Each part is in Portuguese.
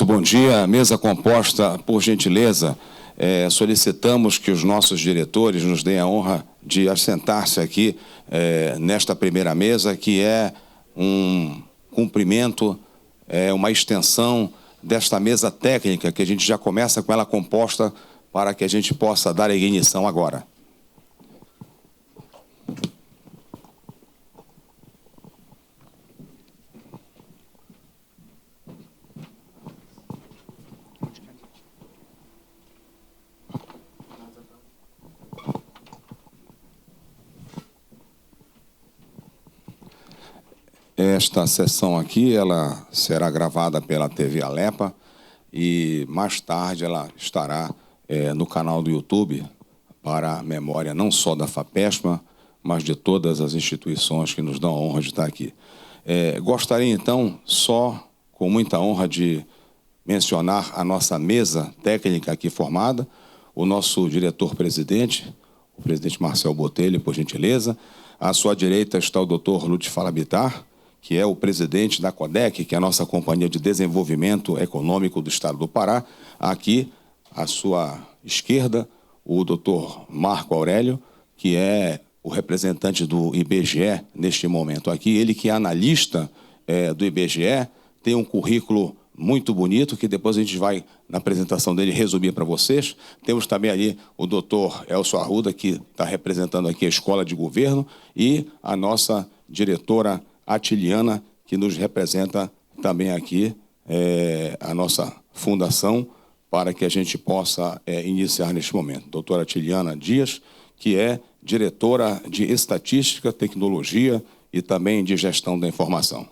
Muito bom dia. Mesa composta, por gentileza, solicitamos que os nossos diretores nos deem a honra de assentar-se aqui nesta primeira mesa, que é um cumprimento, uma extensão desta mesa técnica, que a gente já começa com ela composta para que a gente possa dar a ignição agora. Esta sessão aqui, ela será gravada pela TV Alepa e mais tarde ela estará no canal do YouTube para a memória não só da FAPESPA, mas de todas as instituições que nos dão a honra de estar aqui. Gostaria, então, só com muita honra de mencionar a nossa mesa técnica aqui formada, o nosso diretor-presidente, o presidente Marcel Botelho, por gentileza. À sua direita está o doutor Lúcio Falabitar, que é o presidente da CODEC, que é a nossa Companhia de Desenvolvimento Econômico do Estado do Pará. Aqui, à sua esquerda, o doutor Marco Aurélio, que é o representante do IBGE neste momento aqui. Ele que é analista do IBGE, tem um currículo muito bonito, que depois a gente vai, na apresentação dele, resumir para vocês. Temos também ali o doutor Elcio Arruda, que está representando aqui a Escola de Governo, e a nossa diretora Atiliana, que nos representa também aqui a nossa fundação, para que a gente possa iniciar neste momento. Doutora Atiliana Dias, que é diretora de Estatística, Tecnologia e também de Gestão da Informação.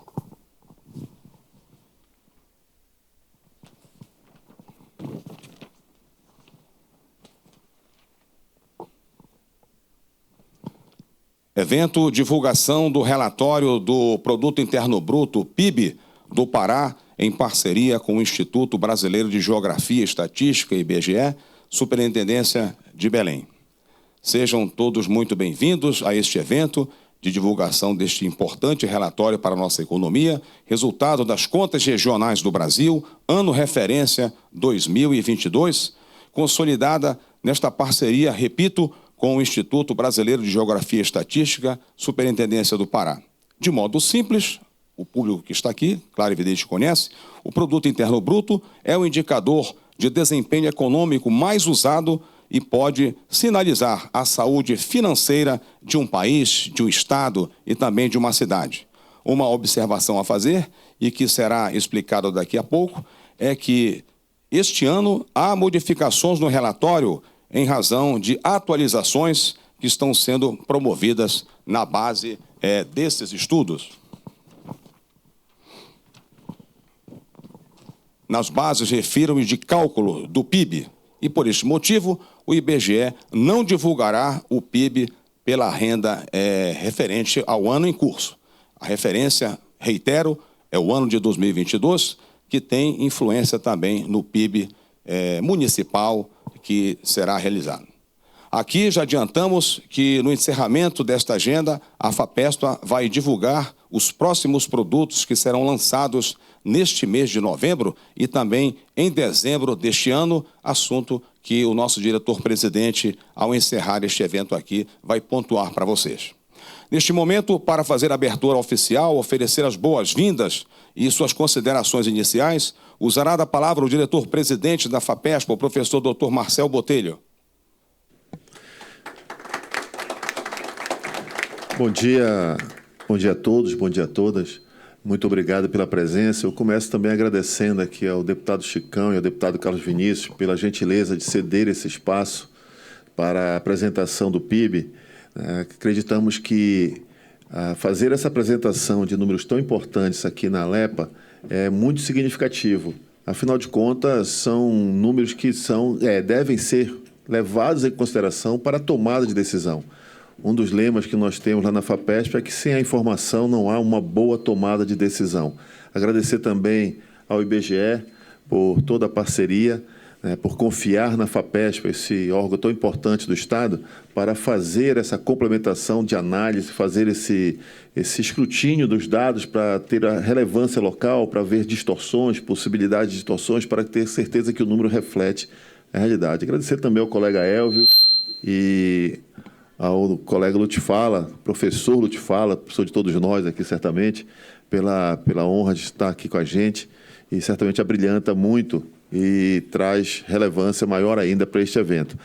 Evento divulgação do relatório do Produto Interno Bruto, PIB, do Pará, em parceria com o Instituto Brasileiro de Geografia e Estatística, IBGE, Superintendência de Belém. Sejam todos muito bem-vindos a este evento de divulgação deste importante relatório para a nossa economia, resultado das contas regionais do Brasil, ano referência 2022, consolidada nesta parceria, repito, com o Instituto Brasileiro de Geografia e Estatística, Superintendência do Pará. De modo simples, o público que está aqui, claro e evidente, conhece, o Produto Interno Bruto é o indicador de desempenho econômico mais usado e pode sinalizar a saúde financeira de um país, de um estado e também de uma cidade. Uma observação a fazer, e que será explicado daqui a pouco, é que este ano há modificações no relatório em razão de atualizações que estão sendo promovidas na base desses estudos. Nas bases refiro-me de cálculo do PIB, e por este motivo o IBGE não divulgará o PIB pela renda referente ao ano em curso. A referência, reitero, é o ano de 2022, que tem influência também no PIB municipal que será realizado. Aqui já adiantamos que no encerramento desta agenda, a FAPESPA vai divulgar os próximos produtos que serão lançados neste mês de novembro e também em dezembro deste ano, assunto que o nosso diretor-presidente, ao encerrar este evento aqui, vai pontuar para vocês. Neste momento, para fazer a abertura oficial, oferecer as boas-vindas e suas considerações iniciais, usará da palavra o diretor-presidente da FAPESPA, o professor Dr. Marcel Botelho. Bom dia a todos, bom dia a todas. Muito obrigado pela presença. Eu começo também agradecendo aqui ao deputado Chicão e ao deputado Carlos Vinícius pela gentileza de ceder esse espaço para a apresentação do PIB. Acreditamos que fazer essa apresentação de números tão importantes aqui na Alepa é muito significativo. Afinal de contas, são números que devem ser levados em consideração para a tomada de decisão. Um dos lemas que nós temos lá na FAPESP é que sem a informação não há uma boa tomada de decisão. Agradecer também ao IBGE por toda a parceria, por confiar na FAPESP, esse órgão tão importante do Estado, para fazer essa complementação de análise, fazer esse escrutínio dos dados para ter a relevância local, para ver distorções, possibilidades de distorções, para ter certeza que o número reflete a realidade. Agradecer também ao colega Elvio e ao colega Lutifala, professor Lutifala, professor de todos nós aqui, certamente, pela honra de estar aqui com a gente, e certamente abrilhanta muito e traz relevância maior ainda para este evento.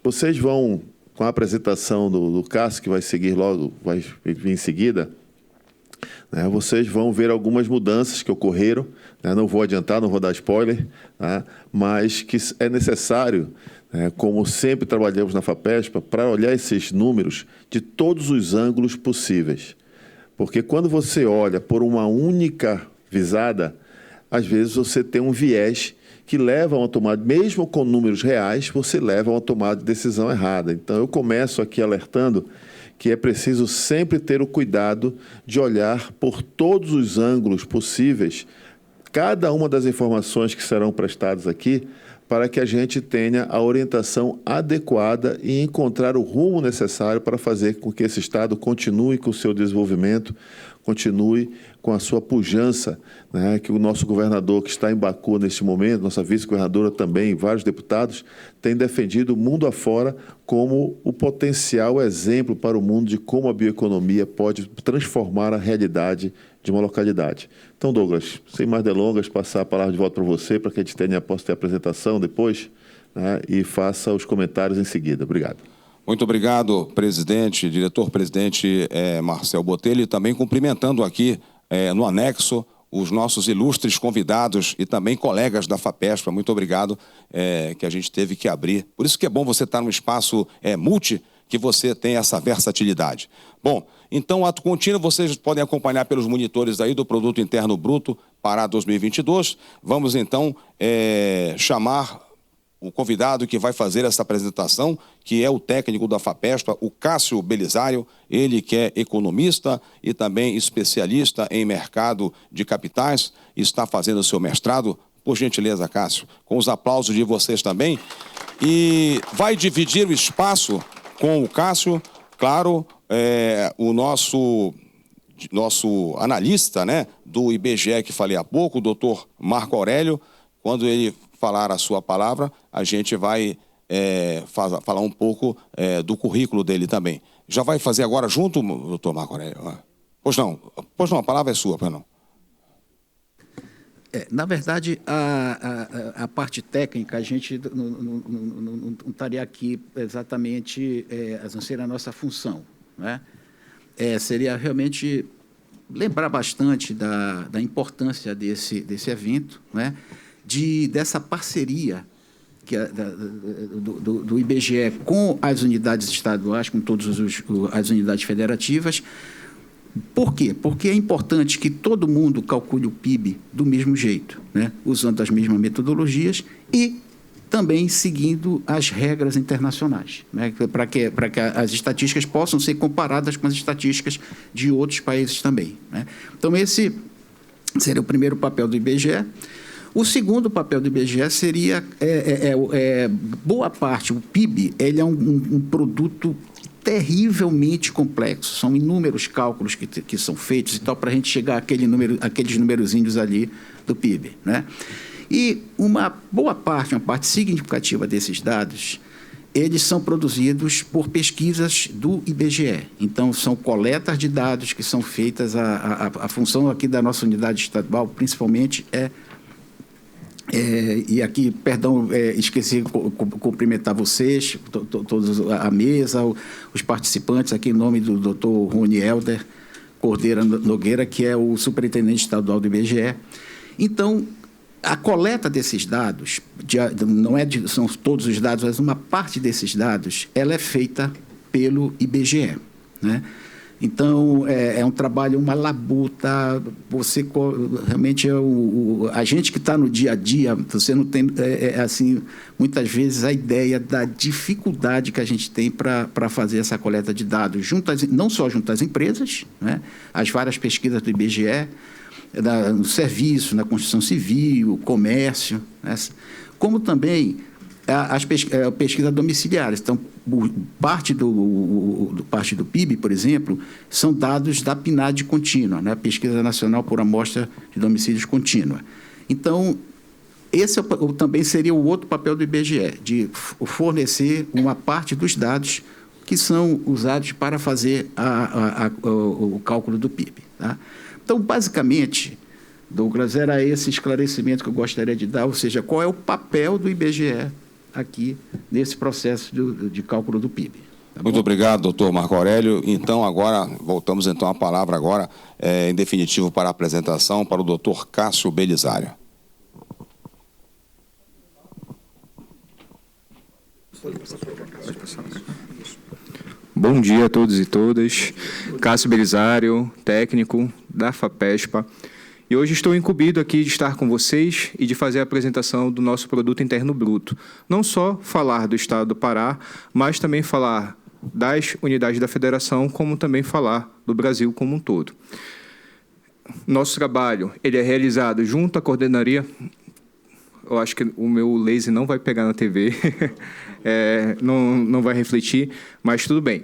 Vocês vão, com a apresentação do Cássio, que vai seguir logo, vai vir em seguida, né, vocês vão ver algumas mudanças que ocorreram, né, não vou adiantar, não vou dar spoiler, né, mas que é necessário, como sempre trabalhamos na FAPESP, para olhar esses números de todos os ângulos possíveis. Porque quando você olha por uma única visada, às vezes você tem um viés que leva a uma tomada, mesmo com números reais, você leva a uma tomada de decisão errada. Então, eu começo aqui alertando que é preciso sempre ter o cuidado de olhar por todos os ângulos possíveis cada uma das informações que serão prestadas aqui, para que a gente tenha a orientação adequada e encontrar o rumo necessário para fazer com que esse Estado continue com o seu desenvolvimento, continue com a sua pujança, né, que o nosso governador, que está em Baku neste momento, nossa vice-governadora também, vários deputados, têm defendido mundo afora como o potencial exemplo para o mundo de como a bioeconomia pode transformar a realidade de uma localidade. Então, Douglas, sem mais delongas, passar a palavra de volta para você, para que a gente possa ter a apresentação depois, né, e faça os comentários em seguida. Obrigado. Muito obrigado, presidente, diretor-presidente Marcel Botelho, e também cumprimentando aqui no anexo os nossos ilustres convidados e também colegas da FAPESP. Muito obrigado, que a gente teve que abrir. Por isso que é bom você estar num espaço multi, que você tem essa versatilidade. Bom, então, o ato contínuo vocês podem acompanhar pelos monitores aí do Produto Interno Bruto para 2022. Vamos, então, chamar o convidado que vai fazer essa apresentação, que é o técnico da FAPESP, o Cássio Belisário, ele que é economista e também especialista em mercado de capitais, está fazendo o seu mestrado. Por gentileza, Cássio, com os aplausos de vocês também. E vai dividir o espaço com o Cássio, claro, o nosso analista, né, do IBGE, que falei há pouco, o doutor Marco Aurélio. Quando ele falar a sua palavra, a gente vai falar um pouco do currículo dele também. Já vai fazer agora junto, doutor Marco Aurélio? Pois não, a palavra é sua, pois não. Na verdade, a parte técnica, a gente não estaria aqui exatamente, não seria a nossa função, né? Seria realmente lembrar bastante da importância desse evento, né? Dessa parceria do IBGE com as unidades estaduais, com todas as unidades federativas. Por quê? Porque é importante que todo mundo calcule o PIB do mesmo jeito, né? Usando as mesmas metodologias e também seguindo as regras internacionais, né? Para que as estatísticas possam ser comparadas com as estatísticas de outros países também, né? Então, esse seria o primeiro papel do IBGE. O segundo papel do IBGE seria, boa parte, o PIB, ele é um produto terrivelmente complexo. São inúmeros cálculos que são feitos e tal, para a gente chegar àqueles numerozinhos ali do PIB, né? E uma parte significativa desses dados, eles são produzidos por pesquisas do IBGE. Então, são coletas de dados que são feitas, a função aqui da nossa unidade estadual, principalmente, e aqui, perdão, esqueci de cumprimentar vocês, todos a mesa, os participantes, aqui em nome do doutor Rony Helder Cordeira Nogueira, que é o superintendente estadual do IBGE. Então, a coleta desses dados, são todos os dados, mas uma parte desses dados, ela é feita pelo IBGE, né? Então, é um trabalho, uma labuta. Você realmente a gente que está no dia a dia, você não tem, assim, muitas vezes a ideia da dificuldade que a gente tem para fazer essa coleta de dados, não só junto às empresas, né, as várias pesquisas do IBGE, no serviço, na construção civil, comércio, né? Como também as pesquisas domiciliares. Então, parte do PIB, por exemplo, são dados da PNAD contínua, né? Pesquisa Nacional por Amostra de Domicílios Contínua. Então, esse também seria o outro papel do IBGE, de fornecer uma parte dos dados que são usados para fazer o cálculo do PIB. Tá? Então, basicamente, Douglas, era esse esclarecimento que eu gostaria de dar, ou seja, qual é o papel do IBGE aqui nesse processo de cálculo do PIB. Tá Muito obrigado, doutor Marco Aurélio. Então, agora, voltamos então a palavra agora, em definitivo, para a apresentação, para o doutor Cássio Belisário. Bom dia a todos e todas. Cássio Belisário, técnico da FAPESPA. E hoje estou incumbido aqui de estar com vocês e de fazer a apresentação do nosso Produto Interno Bruto. Não só falar do Estado do Pará, mas também falar das unidades da Federação, como também falar do Brasil como um todo. Nosso trabalho ele é realizado junto à coordenadoria. Eu acho que o meu laser não vai pegar na TV, não vai refletir, mas tudo bem.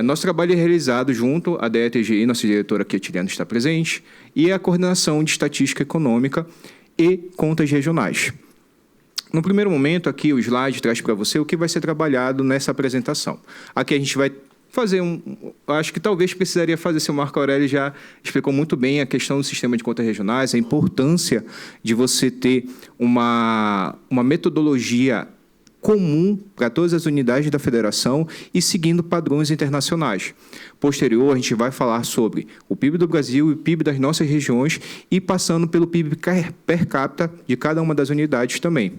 Nosso trabalho é realizado junto à DETGI, nossa diretora Quetiliana está presente, e a Coordenação de Estatística Econômica e Contas Regionais. No primeiro momento, aqui o slide traz para você o que vai ser trabalhado nessa apresentação. Aqui a gente vai fazer acho que talvez precisaria fazer, se o Marco Aurélio já explicou muito bem a questão do sistema de contas regionais, a importância de você ter uma metodologia comum para todas as unidades da federação e seguindo padrões internacionais. Posterior, a gente vai falar sobre o PIB do Brasil e o PIB das nossas regiões e passando pelo PIB per capita de cada uma das unidades também.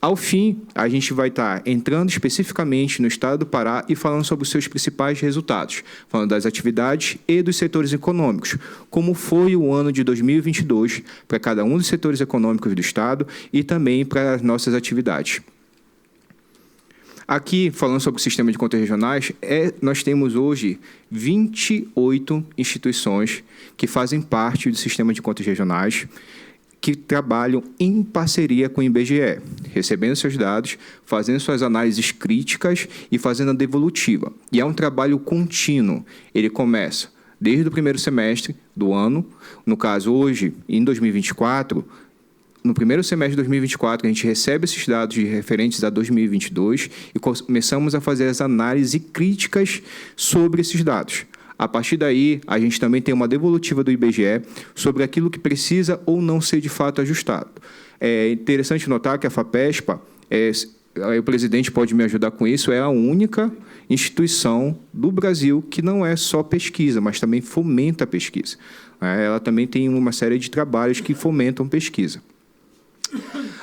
Ao fim, a gente vai estar entrando especificamente no estado do Pará e falando sobre os seus principais resultados, falando das atividades e dos setores econômicos, como foi o ano de 2022 para cada um dos setores econômicos do estado e também para as nossas atividades. Aqui, falando sobre o sistema de contas regionais, nós temos hoje 28 instituições que fazem parte do sistema de contas regionais, que trabalham em parceria com o IBGE, recebendo seus dados, fazendo suas análises críticas e fazendo a devolutiva. E é um trabalho contínuo. Ele começa desde o primeiro semestre do ano, no caso, hoje, em 2024, no primeiro semestre de 2024, a gente recebe esses dados referentes a 2022 e começamos a fazer as análises críticas sobre esses dados. A partir daí, a gente também tem uma devolutiva do IBGE sobre aquilo que precisa ou não ser de fato ajustado. É interessante notar que a FAPESPA, o presidente pode me ajudar com isso, é a única instituição do Brasil que não é só pesquisa, mas também fomenta a pesquisa. Ela também tem uma série de trabalhos que fomentam pesquisa.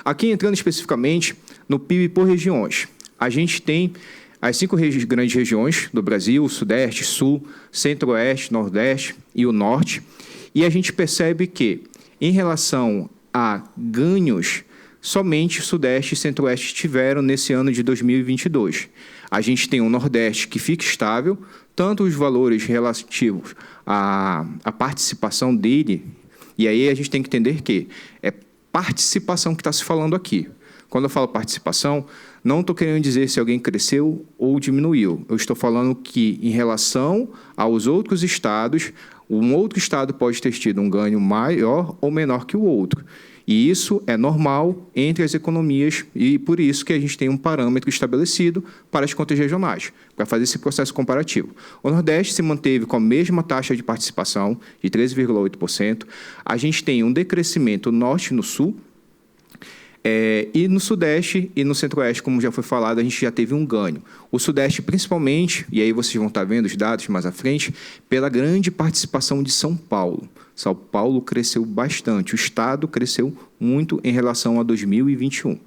Aqui, entrando especificamente no PIB por regiões, a gente tem as 5 grandes regiões do Brasil, o Sudeste, Sul, Centro-Oeste, Nordeste e o Norte, e a gente percebe que, em relação a ganhos, somente Sudeste e Centro-Oeste tiveram nesse ano de 2022. A gente tem o Nordeste que fica estável, tanto os valores relativos à participação dele, e aí a gente tem que entender que é participação que está se falando aqui. Quando eu falo participação, não estou querendo dizer se alguém cresceu ou diminuiu. Eu estou falando que, em relação aos outros estados, um outro estado pode ter tido um ganho maior ou menor que o outro. E isso é normal entre as economias e por isso que a gente tem um parâmetro estabelecido para as contas regionais, para fazer esse processo comparativo. O Nordeste se manteve com a mesma taxa de participação, de 13,8%. A gente tem um decrescimento no Norte e no Sul, e no Sudeste e no Centro-Oeste, como já foi falado, a gente já teve um ganho. O Sudeste, principalmente, e aí vocês vão estar vendo os dados mais à frente, pela grande participação de São Paulo. São Paulo cresceu bastante, o Estado cresceu muito em relação a 2021.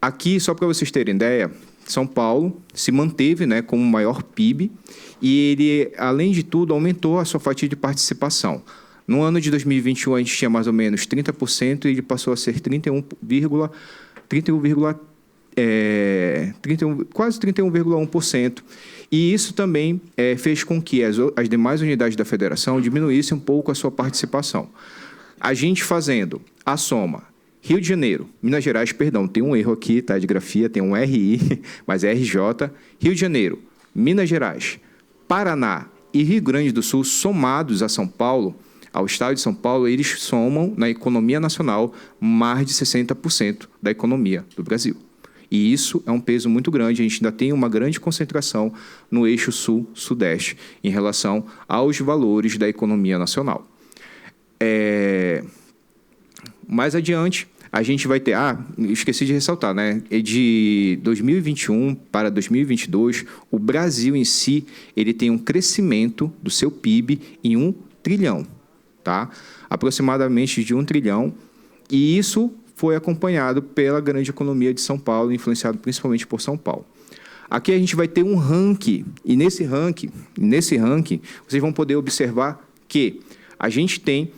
Aqui, só para vocês terem ideia, São Paulo se manteve, como o maior PIB e ele, além de tudo, aumentou a sua fatia de participação. No ano de 2021, a gente tinha mais ou menos 30% e ele passou a ser 31,3%. quase 31,1%. E isso também fez com que as demais unidades da federação diminuíssem um pouco a sua participação. A gente fazendo a soma, Rio de Janeiro, Minas Gerais, perdão, tem um erro aqui, tá, de grafia, tem um RI, mas é RJ. Rio de Janeiro, Minas Gerais, Paraná e Rio Grande do Sul, somados a São Paulo, ao estado de São Paulo, eles somam na economia nacional mais de 60% da economia do Brasil. E isso é um peso muito grande, a gente ainda tem uma grande concentração no eixo sul-sudeste em relação aos valores da economia nacional. Mais adiante, a gente vai ter... esqueci de ressaltar, né? De 2021 para 2022, o Brasil em si ele tem um crescimento do seu PIB em 1 trilhão, tá? Aproximadamente de 1 trilhão, e isso foi acompanhado pela grande economia de São Paulo, influenciado principalmente por São Paulo. Aqui a gente vai ter um ranking, e nesse ranking, vocês vão poder observar que a gente tem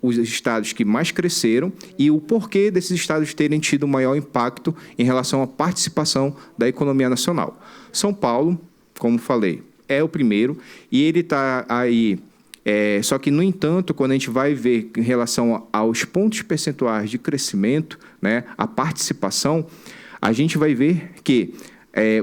os estados que mais cresceram e o porquê desses estados terem tido maior impacto em relação à participação da economia nacional. São Paulo, como falei, é o primeiro, e ele está aí... só que, no entanto, quando a gente vai ver em relação aos pontos percentuais de crescimento, né, a participação, a gente vai ver que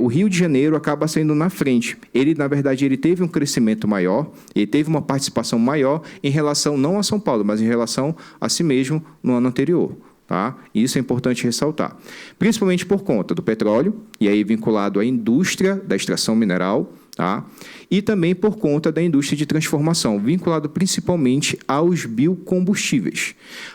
o Rio de Janeiro acaba sendo na frente. Ele, na verdade, ele teve um crescimento maior, ele teve uma participação maior em relação não a São Paulo, mas em relação a si mesmo no ano anterior. Tá? Isso é importante ressaltar. Principalmente por conta do petróleo, e aí vinculado à indústria da extração mineral, tá? E também por conta da indústria de transformação, vinculado principalmente aos biocombustíveis.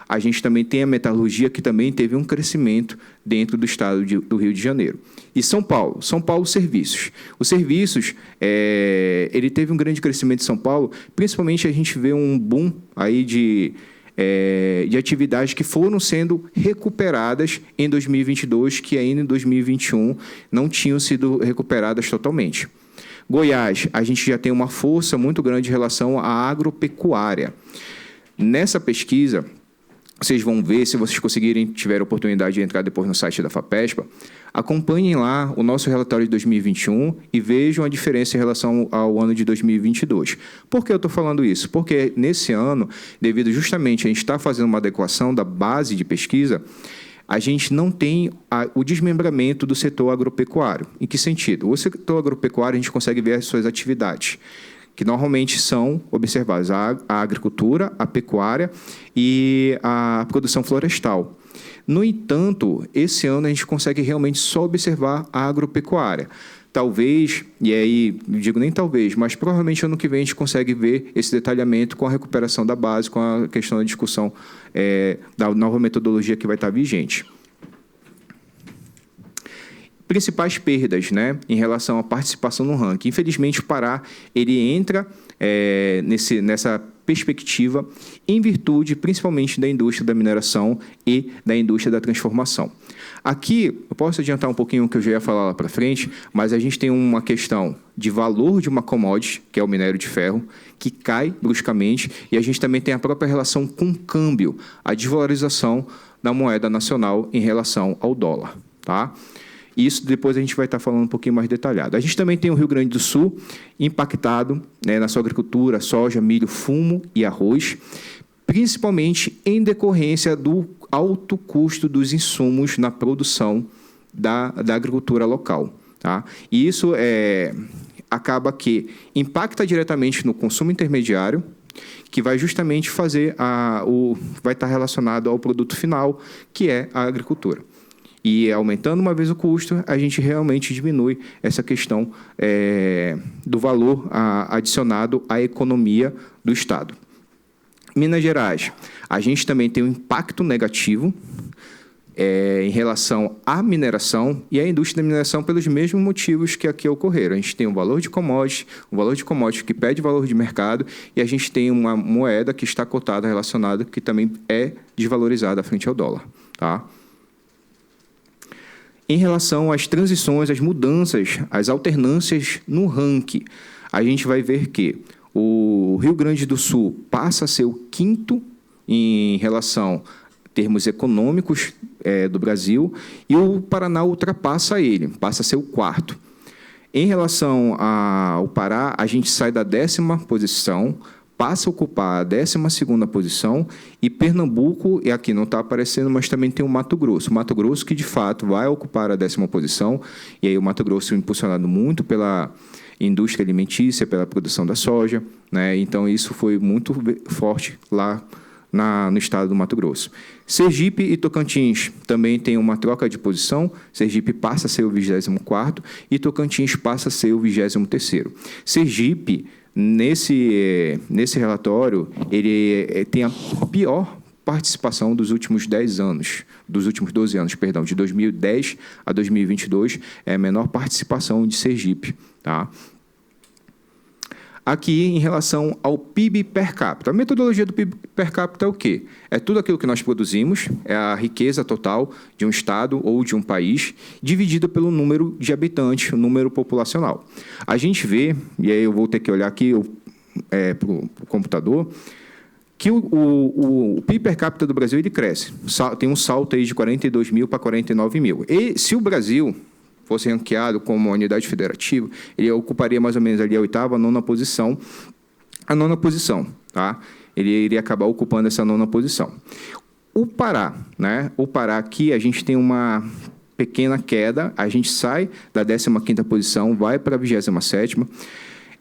A gente também tem a metalurgia, que também teve um crescimento dentro do estado do Rio de Janeiro. E São Paulo, serviços. Os serviços, ele teve um grande crescimento em São Paulo, principalmente a gente vê um boom aí de atividades que foram sendo recuperadas em 2022, que ainda em 2021 não tinham sido recuperadas totalmente. Goiás, a gente já tem uma força muito grande em relação à agropecuária. Nessa pesquisa, vocês vão ver, se vocês conseguirem, tiver a oportunidade de entrar depois no site da FAPESPA, acompanhem lá o nosso relatório de 2021 e vejam a diferença em relação ao ano de 2022. Por que eu estou falando isso? Porque nesse ano, devido justamente a gente estar fazendo uma adequação da base de pesquisa, a gente não tem o desmembramento do setor agropecuário. Em que sentido? O setor agropecuário, a gente consegue ver as suas atividades, que normalmente são observadas a agricultura, a pecuária e a produção florestal. No entanto, esse ano a gente consegue realmente só observar a agropecuária. Talvez, e aí não digo nem talvez, mas provavelmente ano que vem a gente consegue ver esse detalhamento com a recuperação da base, com a questão da discussão da nova metodologia que vai estar vigente. Principais perdas, né, em relação à participação no ranking. Infelizmente, o Pará ele entra nessa perspectiva em virtude, principalmente, da indústria da mineração e da indústria da transformação. Aqui, eu posso adiantar um pouquinho o que eu já ia falar lá para frente, mas a gente tem uma questão de valor de uma commodity, que é o minério de ferro, que cai bruscamente, e a gente também tem a própria relação com o câmbio, a desvalorização da moeda nacional em relação ao dólar. Tá? Isso depois a gente vai estar falando um pouquinho mais detalhado. A gente também tem o Rio Grande do Sul impactado, né, na sua agricultura, soja, milho, fumo e arroz, principalmente em decorrência do alto custo dos insumos na produção da agricultura local. Tá? E isso acaba que impacta diretamente no consumo intermediário, que vai justamente fazer vai estar relacionado ao produto final, que é a agricultura. E aumentando uma vez o custo, a gente realmente diminui essa questão do valor adicionado à economia do Estado. Minas Gerais, a gente também tem um impacto negativo em relação à mineração e à indústria da mineração pelos mesmos motivos que aqui ocorreram. A gente tem um valor de commodity que pede valor de mercado, e a gente tem uma moeda que está cotada relacionada, que também é desvalorizada frente ao dólar. Tá? Em relação às transições, às mudanças, às alternâncias no ranking, a gente vai ver que o Rio Grande do Sul passa a ser o quinto em relação, termos econômicos do Brasil, e o Paraná ultrapassa ele, passa a ser o quarto. Em relação ao Pará, a gente sai da 10ª posição, passa a ocupar a 12ª posição, e Pernambuco, e aqui não está aparecendo, mas também tem o Mato Grosso. O Mato Grosso que, de fato, vai ocupar a 10ª posição, e aí o Mato Grosso impulsionado muito pela indústria alimentícia, pela produção da soja, né? Então, isso foi muito forte lá no estado do Mato Grosso. Sergipe e Tocantins também tem uma troca de posição. Sergipe passa a ser o 24º e Tocantins passa a ser o 23º. Sergipe, nesse relatório, ele tem a pior participação dos últimos 10 anos, dos últimos 12 anos, perdão, de 2010 a 2022, é a menor participação de Sergipe, tá? Aqui, em relação ao PIB per capita. A metodologia do PIB per capita é o quê? É tudo aquilo que nós produzimos, é a riqueza total de um estado ou de um país, dividida pelo número de habitantes, o número populacional. A gente vê, e aí eu vou ter que olhar aqui para o computador, que o PIB per capita do Brasil ele cresce. Tem um salto aí de 42 mil para 49 mil. E se o Brasil fosse ranqueado como uma unidade federativa, ele ocuparia mais ou menos ali a 8ª, 9ª posição. A 9ª posição, tá? Ele iria acabar ocupando essa 9ª posição. O Pará, né? O Pará aqui, a gente tem uma pequena queda, a gente sai da 15ª posição, vai para a 27ª.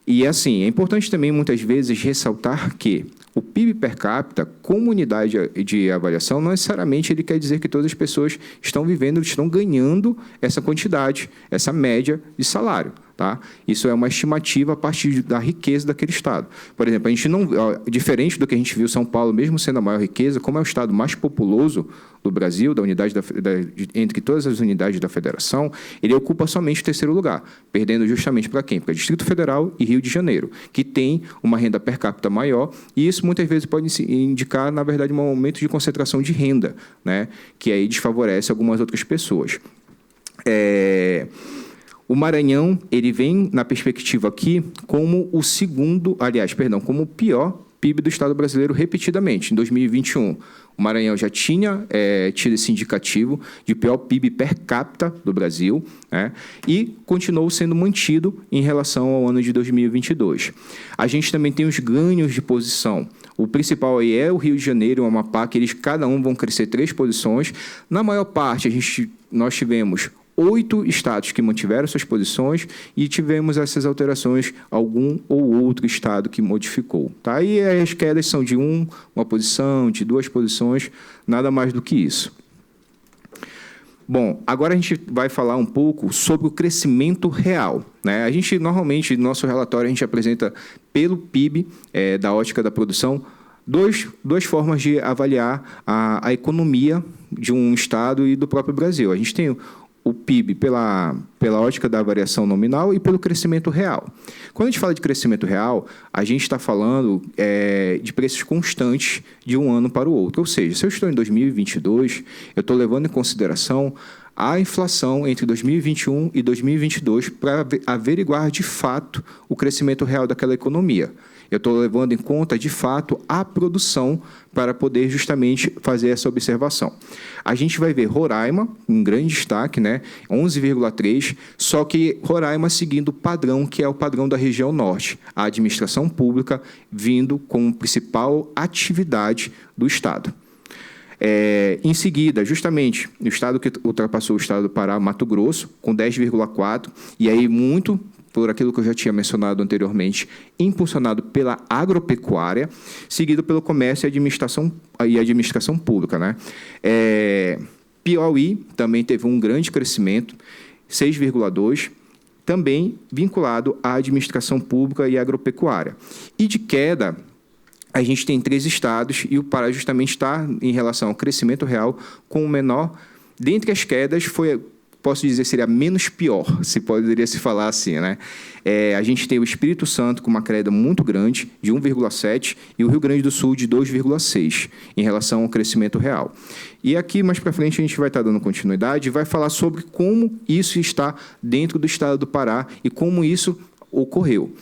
E, assim, é importante também, muitas vezes, ressaltar que o PIB per capita, como unidade de avaliação, não necessariamente ele quer dizer que todas as pessoas estão vivendo, estão ganhando essa quantidade, essa média de salário. Tá? Isso é uma estimativa a partir da riqueza daquele estado. Por exemplo, a gente não, diferente do que a gente viu São Paulo, mesmo sendo a maior riqueza, como é o estado mais populoso do Brasil, da unidade entre todas as unidades da federação, ele ocupa somente o 3º lugar, perdendo justamente para quem? Para Distrito Federal e Rio de Janeiro, que tem uma renda per capita maior, e isso muitas vezes pode indicar, na verdade, um aumento de concentração de renda, né? Que aí desfavorece algumas outras pessoas. O Maranhão, ele vem na perspectiva aqui como o como o pior PIB do Estado brasileiro repetidamente. Em 2021, o Maranhão já tinha tido esse indicativo de pior PIB per capita do Brasil, né? E continuou sendo mantido em relação ao ano de 2022. A gente também tem os ganhos de posição. O principal aí é o Rio de Janeiro e o Amapá, que eles cada um vão crescer 3 posições. Na maior parte, nós tivemos 8 estados que mantiveram suas posições e tivemos essas alterações, algum ou outro estado que modificou. Tá? E as quedas são de uma posição, de 2 posições, nada mais do que isso. Bom, agora a gente vai falar um pouco sobre o crescimento real, né? A gente, normalmente, no nosso relatório, a gente apresenta pelo PIB, da ótica da produção, duas formas de avaliar a economia de um estado e do próprio Brasil. A gente tem o PIB pela ótica da variação nominal e pelo crescimento real. Quando a gente fala de crescimento real, a gente está falando de preços constantes de um ano para o outro. Ou seja, se eu estou em 2022, eu estou levando em consideração a inflação entre 2021 e 2022 para averiguar, de fato, o crescimento real daquela economia. Eu estou levando em conta, de fato, a produção para poder justamente fazer essa observação. A gente vai ver Roraima, um grande destaque, né? 11,3%, só que Roraima seguindo o padrão, que é o padrão da região norte, a administração pública vindo como principal atividade do Estado. Em seguida, justamente, o estado que ultrapassou o estado do Pará, Mato Grosso, com 10,4%, e aí muito por aquilo que eu já tinha mencionado anteriormente, impulsionado pela agropecuária, seguido pelo comércio e administração pública, né? Piauí também teve um grande crescimento, 6,2%, também vinculado à administração pública e agropecuária. E de queda, a gente tem 3 estados, e o Pará justamente está, em relação ao crescimento real, com o menor. Dentre as quedas, posso dizer, seria menos pior, se poderia se falar assim, né? A gente tem o Espírito Santo com uma queda muito grande, de 1,7%, e o Rio Grande do Sul de 2,6%, em relação ao crescimento real. E aqui, mais para frente, a gente vai estar dando continuidade e vai falar sobre como isso está dentro do estado do Pará e como isso ocorreu.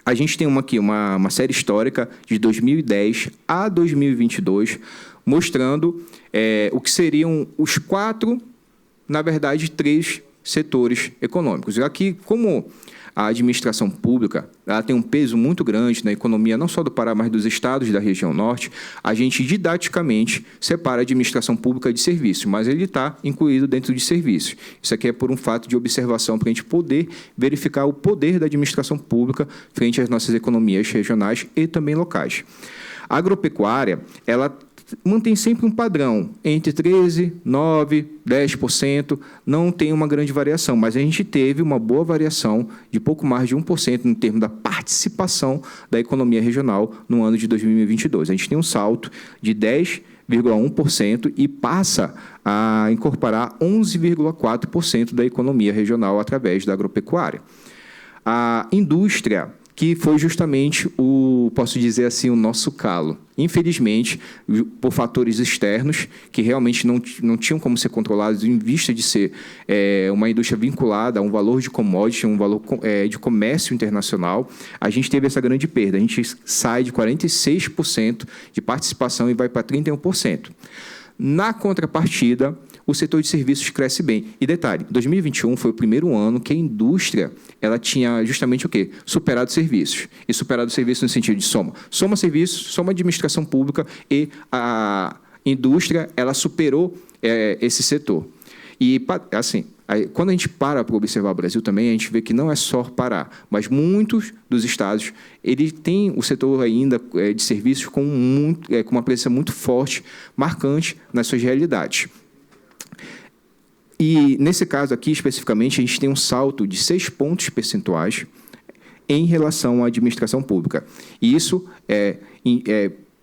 A gente tem aqui uma série histórica de 2010 a 2022, mostrando o que seriam os 4, na verdade, 3 setores econômicos. Aqui, como a administração pública ela tem um peso muito grande na economia, não só do Pará, mas dos estados da região norte, a gente didaticamente separa a administração pública de serviços, mas ele está incluído dentro de serviços. Isso aqui é por um fato de observação para a gente poder verificar o poder da administração pública frente às nossas economias regionais e também locais. A agropecuária, ela mantém sempre um padrão, entre 13%, 9%, 10%, não tem uma grande variação, mas a gente teve uma boa variação de pouco mais de 1% no termo da participação da economia regional no ano de 2022. A gente tem um salto de 10,1% e passa a incorporar 11,4% da economia regional através da agropecuária. A indústria, que foi justamente posso dizer assim, o nosso calo. Infelizmente, por fatores externos, que realmente não tinham como ser controlados, em vista de ser uma indústria vinculada a um valor de commodity, um valor de comércio internacional, a gente teve essa grande perda. A gente sai de 46% de participação e vai para 31%. Na contrapartida, o setor de serviços cresce bem. E detalhe, 2021 foi o primeiro ano que a indústria ela tinha justamente o quê? Superado serviços. E superado serviços no sentido de soma. Soma serviços, soma administração pública e a indústria ela superou esse setor. E, assim, quando a gente para observar o Brasil também, a gente vê que não é só Pará, mas muitos dos estados, ele tem o setor ainda de serviços com uma presença muito forte, marcante nas suas realidades. E, nesse caso aqui, especificamente, a gente tem um salto de 6 pontos percentuais em relação à administração pública. E isso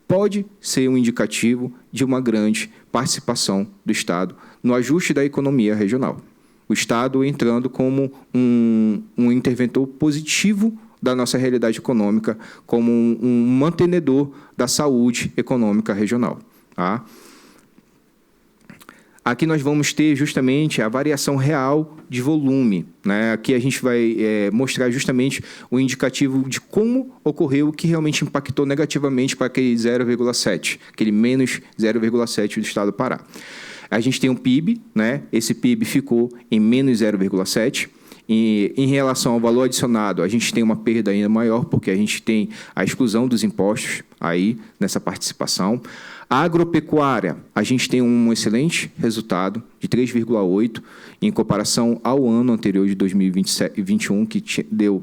pode ser um indicativo de uma grande participação do Estado no ajuste da economia regional. O Estado entrando como um interventor positivo da nossa realidade econômica, como um mantenedor da saúde econômica regional. Tá? Aqui nós vamos ter justamente a variação real de volume. Né? Aqui a gente vai mostrar justamente o indicativo de como ocorreu o que realmente impactou negativamente para aquele 0,7, aquele menos 0,7 do estado do Pará. A gente tem um PIB, né? Esse PIB ficou em menos 0,7. E, em relação ao valor adicionado, a gente tem uma perda ainda maior, porque a gente tem a exclusão dos impostos aí nessa participação. A agropecuária, a gente tem um excelente resultado de 3,8 em comparação ao ano anterior de 2021, que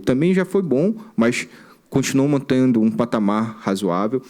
também já foi bom, mas continuou mantendo um patamar razoável.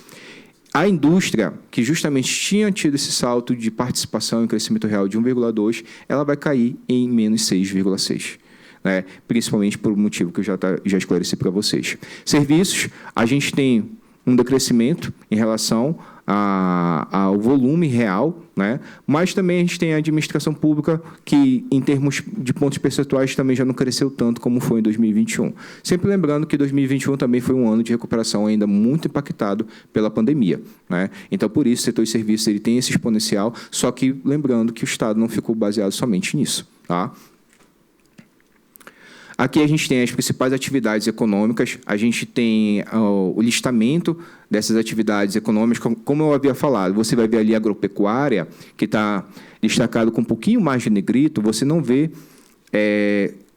A indústria, que justamente tinha tido esse salto de participação em crescimento real de 1,2, ela vai cair em menos 6,6. Né? Principalmente por um motivo que eu já esclareci para vocês. Serviços, a gente tem um decrescimento em relação ao volume real, né? Mas também a gente tem a administração pública que, em termos de pontos percentuais, também já não cresceu tanto como foi em 2021. Sempre lembrando que 2021 também foi um ano de recuperação ainda muito impactado pela pandemia. Né? Então, por isso, o setor de serviços ele tem esse exponencial, só que lembrando que o Estado não ficou baseado somente nisso. Tá? Aqui a gente tem as principais atividades econômicas, a gente tem o listamento dessas atividades econômicas, como eu havia falado, você vai ver ali a agropecuária, que está destacado com um pouquinho mais de negrito, você não vê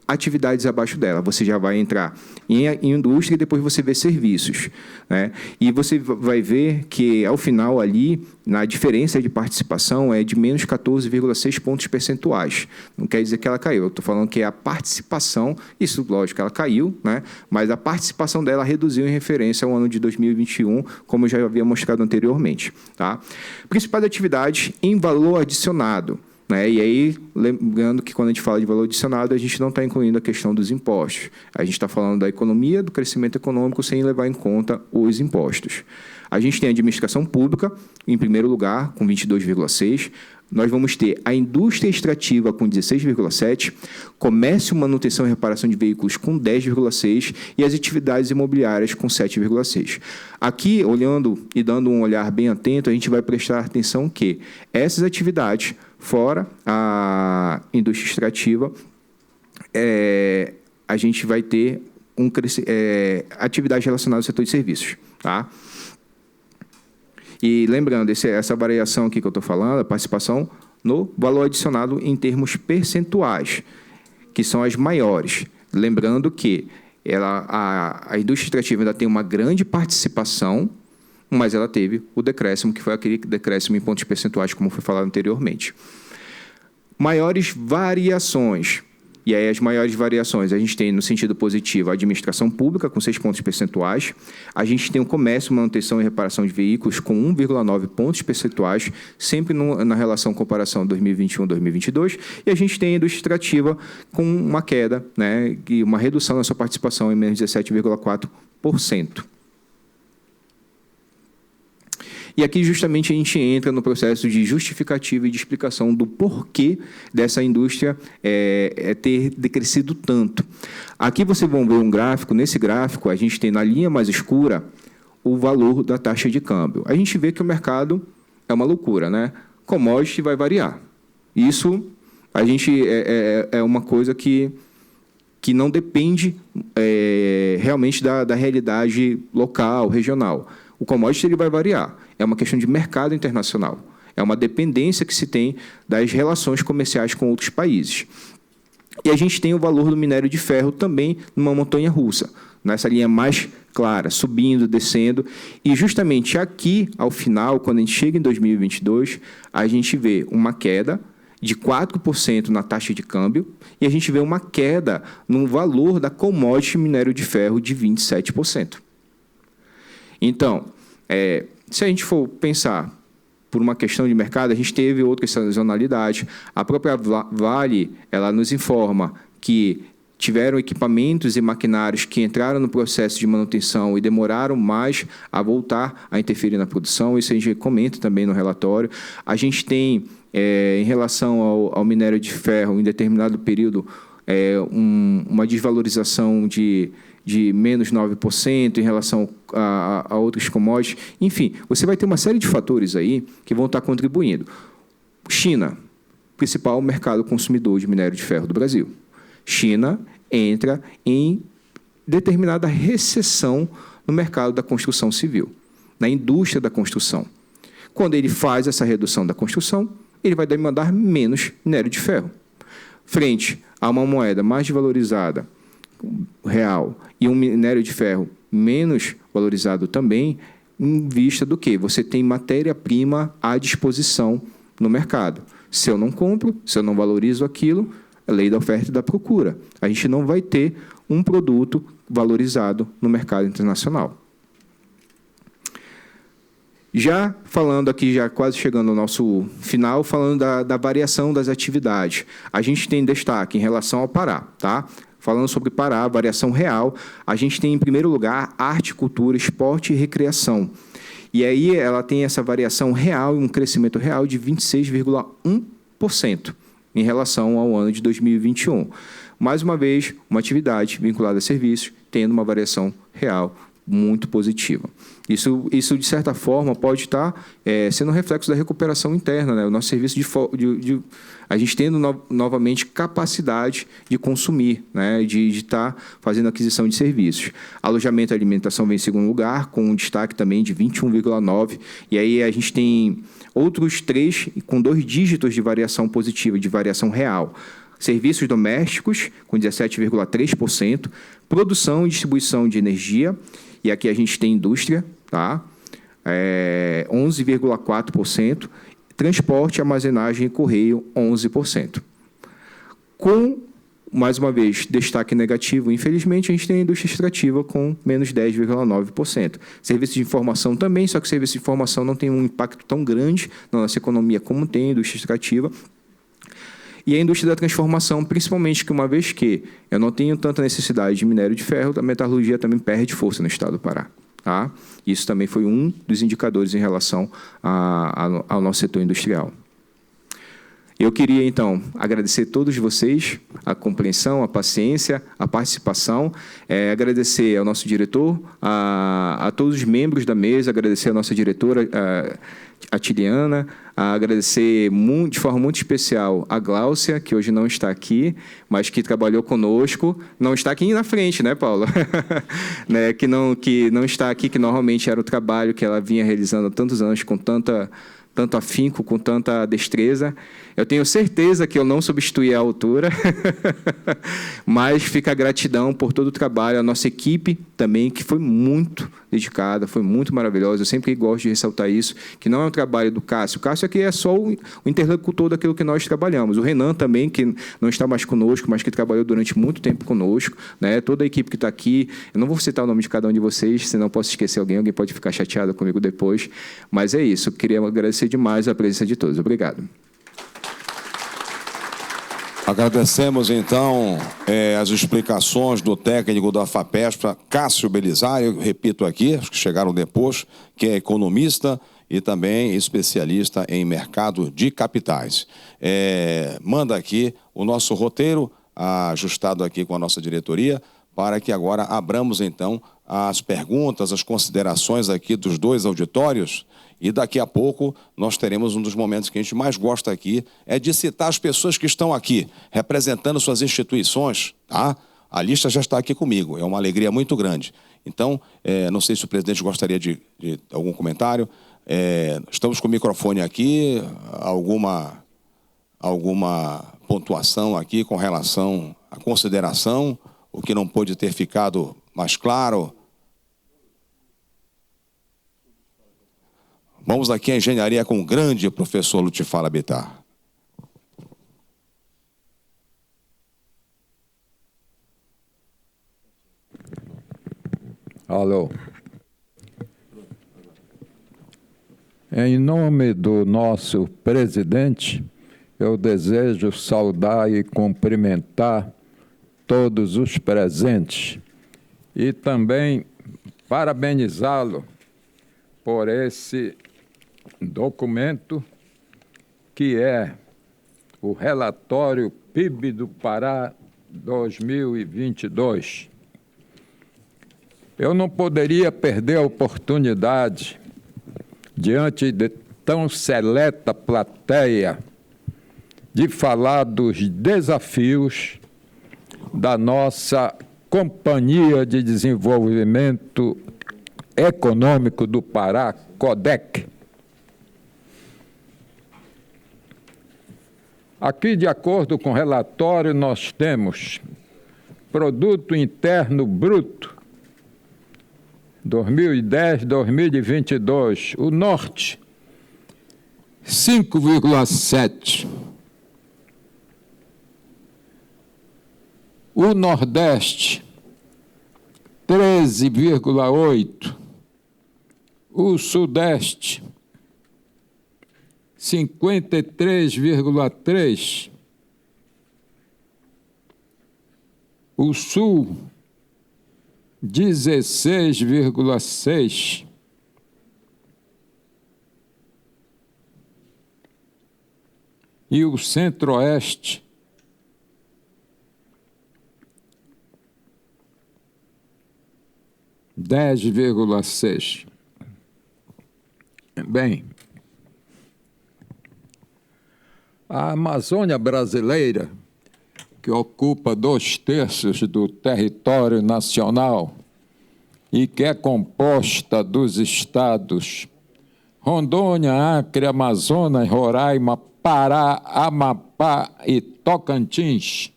atividades abaixo dela, você já vai entrar em indústria e depois você vê serviços. Né? E você vai ver que, ao final ali, na diferença de participação é de menos 14,6 pontos percentuais. Não quer dizer que ela caiu, eu estou falando que a participação, isso, lógico, ela caiu, né? Mas a participação dela reduziu em referência ao ano de 2021, como eu já havia mostrado anteriormente. Tá? Principais atividades em valor adicionado. Né? E aí, lembrando que quando a gente fala de valor adicionado, a gente não está incluindo a questão dos impostos. A gente está falando da economia, do crescimento econômico, sem levar em conta os impostos. A gente tem a administração pública, em primeiro lugar, com 22,6%. Nós vamos ter a indústria extrativa com 16,7%, comércio, manutenção e reparação de veículos com 10,6% e as atividades imobiliárias com 7,6%. Aqui, olhando e dando um olhar bem atento, a gente vai prestar atenção que essas atividades, fora a indústria extrativa, a gente vai ter atividades relacionadas ao setor de serviços. Tá? E lembrando, essa variação aqui que eu estou falando, a participação no valor adicionado em termos percentuais, que são as maiores. Lembrando que a indústria extrativa ainda tem uma grande participação, mas ela teve o decréscimo, que foi aquele decréscimo em pontos percentuais, como foi falado anteriormente. Maiores variações. E aí, as maiores variações, a gente tem, no sentido positivo, a administração pública, com 6 pontos percentuais. A gente tem o comércio, manutenção e reparação de veículos, com 1,9 pontos percentuais, sempre na relação comparação 2021-2022. E a gente tem a indústria extrativa com uma queda, né, e uma redução na sua participação em menos 17,4%. E aqui, justamente, a gente entra no processo de justificativa e de explicação do porquê dessa indústria ter decrescido tanto. Aqui vocês vão ver um gráfico. Nesse gráfico, a gente tem na linha mais escura o valor da taxa de câmbio. A gente vê que o mercado é uma loucura, né? Commodity vai variar. Isso a gente é uma coisa que não depende realmente da realidade local, regional. O commodity ele vai variar. É uma questão de mercado internacional. É uma dependência que se tem das relações comerciais com outros países. E a gente tem o valor do minério de ferro também numa montanha-russa, nessa linha mais clara, subindo, descendo. E justamente aqui, ao final, quando a gente chega em 2022, a gente vê uma queda de 4% na taxa de câmbio e a gente vê uma queda no valor da commodity minério de ferro de 27%. Então, se a gente for pensar por uma questão de mercado, a gente teve outras sazonalidades. A própria Vale, ela nos informa que tiveram equipamentos e maquinários que entraram no processo de manutenção e demoraram mais a voltar a interferir na produção. Isso a gente comenta também no relatório. A gente tem, em relação ao minério de ferro, em determinado período, uma desvalorização de menos 9% em relação a outros commodities. Enfim, você vai ter uma série de fatores aí que vão estar contribuindo. China, principal mercado consumidor de minério de ferro do Brasil. China entra em determinada recessão no mercado da construção civil, na indústria da construção. Quando ele faz essa redução da construção, ele vai demandar menos minério de ferro. Frente a uma moeda mais desvalorizada, real, e um minério de ferro menos valorizado também, em vista do que você tem matéria-prima à disposição no mercado. Se eu não compro, se eu não valorizo aquilo, é lei da oferta e da procura. A gente não vai ter um produto valorizado no mercado internacional. Já falando aqui, já quase chegando ao nosso final, falando da variação das atividades. A gente tem destaque em relação ao Pará, tá? Falando sobre Pará, variação real, a gente tem, em primeiro lugar, arte, cultura, esporte e recreação. E aí ela tem essa variação real, um crescimento real de 26,1% em relação ao ano de 2021. Mais uma vez, uma atividade vinculada a serviços, tendo uma variação real muito positiva. Isso de certa forma, pode estar sendo um reflexo da recuperação interna, né? O nosso serviço a gente tendo novamente capacidade de consumir, né? De estar fazendo aquisição de serviços. Alojamento e alimentação vem em segundo lugar, com um destaque também de 21,9%. E aí a gente tem outros 3 com 2 dígitos de variação positiva, de variação real. Serviços domésticos, com 17,3%. Produção e distribuição de energia. E aqui a gente tem indústria, tá? 11,4%. Transporte, armazenagem e correio, 11%. Com, mais uma vez, destaque negativo, infelizmente, a gente tem a indústria extrativa com menos 10,9%. Serviço de informação também, só que o serviço de informação não tem um impacto tão grande na nossa economia como tem a indústria extrativa. E a indústria da transformação, principalmente que uma vez que eu não tenho tanta necessidade de minério de ferro, a metalurgia também perde força no estado do Pará. Tá? Isso também foi um dos indicadores em relação ao nosso setor industrial. Eu queria, então, agradecer a todos vocês, a compreensão, a paciência, a participação, agradecer ao nosso diretor, a todos os membros da mesa, agradecer à nossa diretora, a Tiliana, a agradecer de forma muito especial a Gláucia, que hoje não está aqui, mas que trabalhou conosco. Não está aqui na frente, né, Paula? Né, que não está aqui, que normalmente era o trabalho que ela vinha realizando há tantos anos com tanto afinco, com tanta destreza. Eu tenho certeza que eu não substituí a altura, mas fica a gratidão por todo o trabalho, a nossa equipe também, que foi muito dedicada, foi muito maravilhosa. Eu sempre gosto de ressaltar isso, que não é um trabalho do Cássio. O Cássio aqui é só o interlocutor daquilo que nós trabalhamos. O Renan também, que não está mais conosco, mas que trabalhou durante muito tempo conosco, né? Toda a equipe que está aqui. Eu não vou citar o nome de cada um de vocês, senão posso esquecer alguém pode ficar chateado comigo depois. Mas é isso, eu queria agradecer demais a presença de todos. Obrigado. Agradecemos, então, as explicações do técnico da FAPESP, Cássio Belisário, eu repito aqui, acho que chegaram depois, que é economista e também especialista em mercado de capitais. Manda aqui o nosso roteiro, ajustado aqui com a nossa diretoria, para que agora abramos, então, as perguntas, as considerações aqui dos dois auditórios. E daqui a pouco nós teremos um dos momentos que a gente mais gosta aqui, é de citar as pessoas que estão aqui, representando suas instituições, tá? A lista já está aqui comigo, é uma alegria muito grande. Então, não sei se o presidente gostaria de algum comentário. Estamos com o microfone aqui, alguma pontuação aqui com relação à consideração, o que não pôde ter ficado mais claro. Vamos aqui à engenharia com o grande professor Lutifala Bittar. Alô. Em nome do nosso presidente, eu desejo saudar e cumprimentar todos os presentes e também parabenizá-lo por esse documento que é o relatório PIB do Pará 2022. Eu não poderia perder a oportunidade, diante de tão seleta plateia, de falar dos desafios da nossa Companhia de Desenvolvimento Econômico do Pará, CODEC. Aqui, de acordo com o relatório, nós temos Produto Interno Bruto 2010-2022, o Norte 5,7%, o Nordeste 13,8%, o Sudeste 53,3%, o Sul 16,6%, e o Centro-Oeste 10,6%. Bem, a Amazônia brasileira, que ocupa 2/3 do território nacional e que é composta dos estados Rondônia, Acre, Amazonas, Roraima, Pará, Amapá e Tocantins,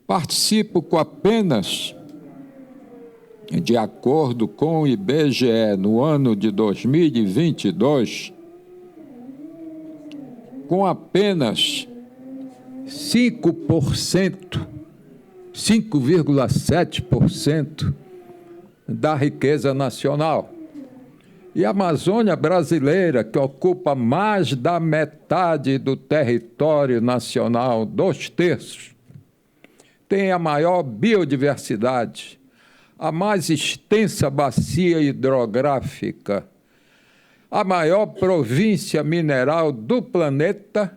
participa com apenas, de acordo com o IBGE, no ano de 2022, com apenas 5,7% da riqueza nacional. E a Amazônia brasileira, que ocupa mais da metade do território nacional, 2/3, tem a maior biodiversidade, a mais extensa bacia hidrográfica, a maior província mineral do planeta,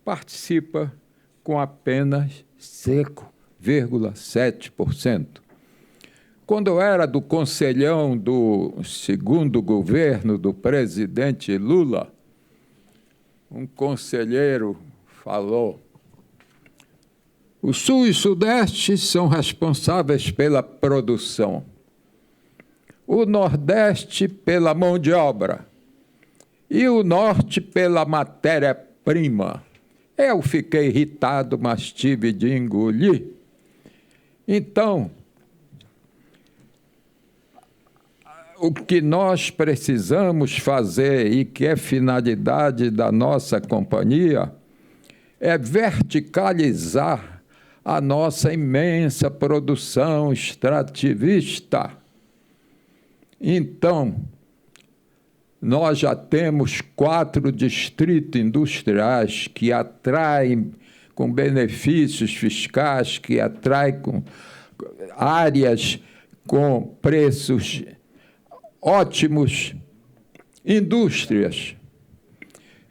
participa com apenas 5,7%. Quando eu era do conselhão do segundo governo do presidente Lula, um conselheiro falou: o Sul e o Sudeste são responsáveis pela produção, o Nordeste pela mão de obra e o Norte pela matéria-prima. Eu fiquei irritado, mas tive de engolir. Então, o que nós precisamos fazer e que é finalidade da nossa companhia é verticalizar a nossa imensa produção extrativista. Então, nós já temos 4 distritos industriais que atraem com benefícios fiscais, que atraem com áreas com preços ótimos, indústrias.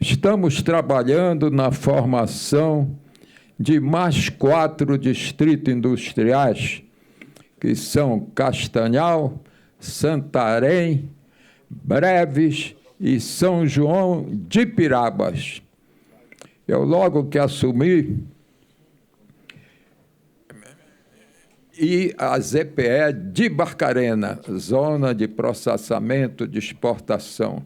Estamos trabalhando na formação de mais 4 distritos industriais, que são Castanhal, Santarém, Breves e São João de Pirabas. Eu, logo que assumi, e a ZPE de Barcarena, Zona de Processamento de Exportação.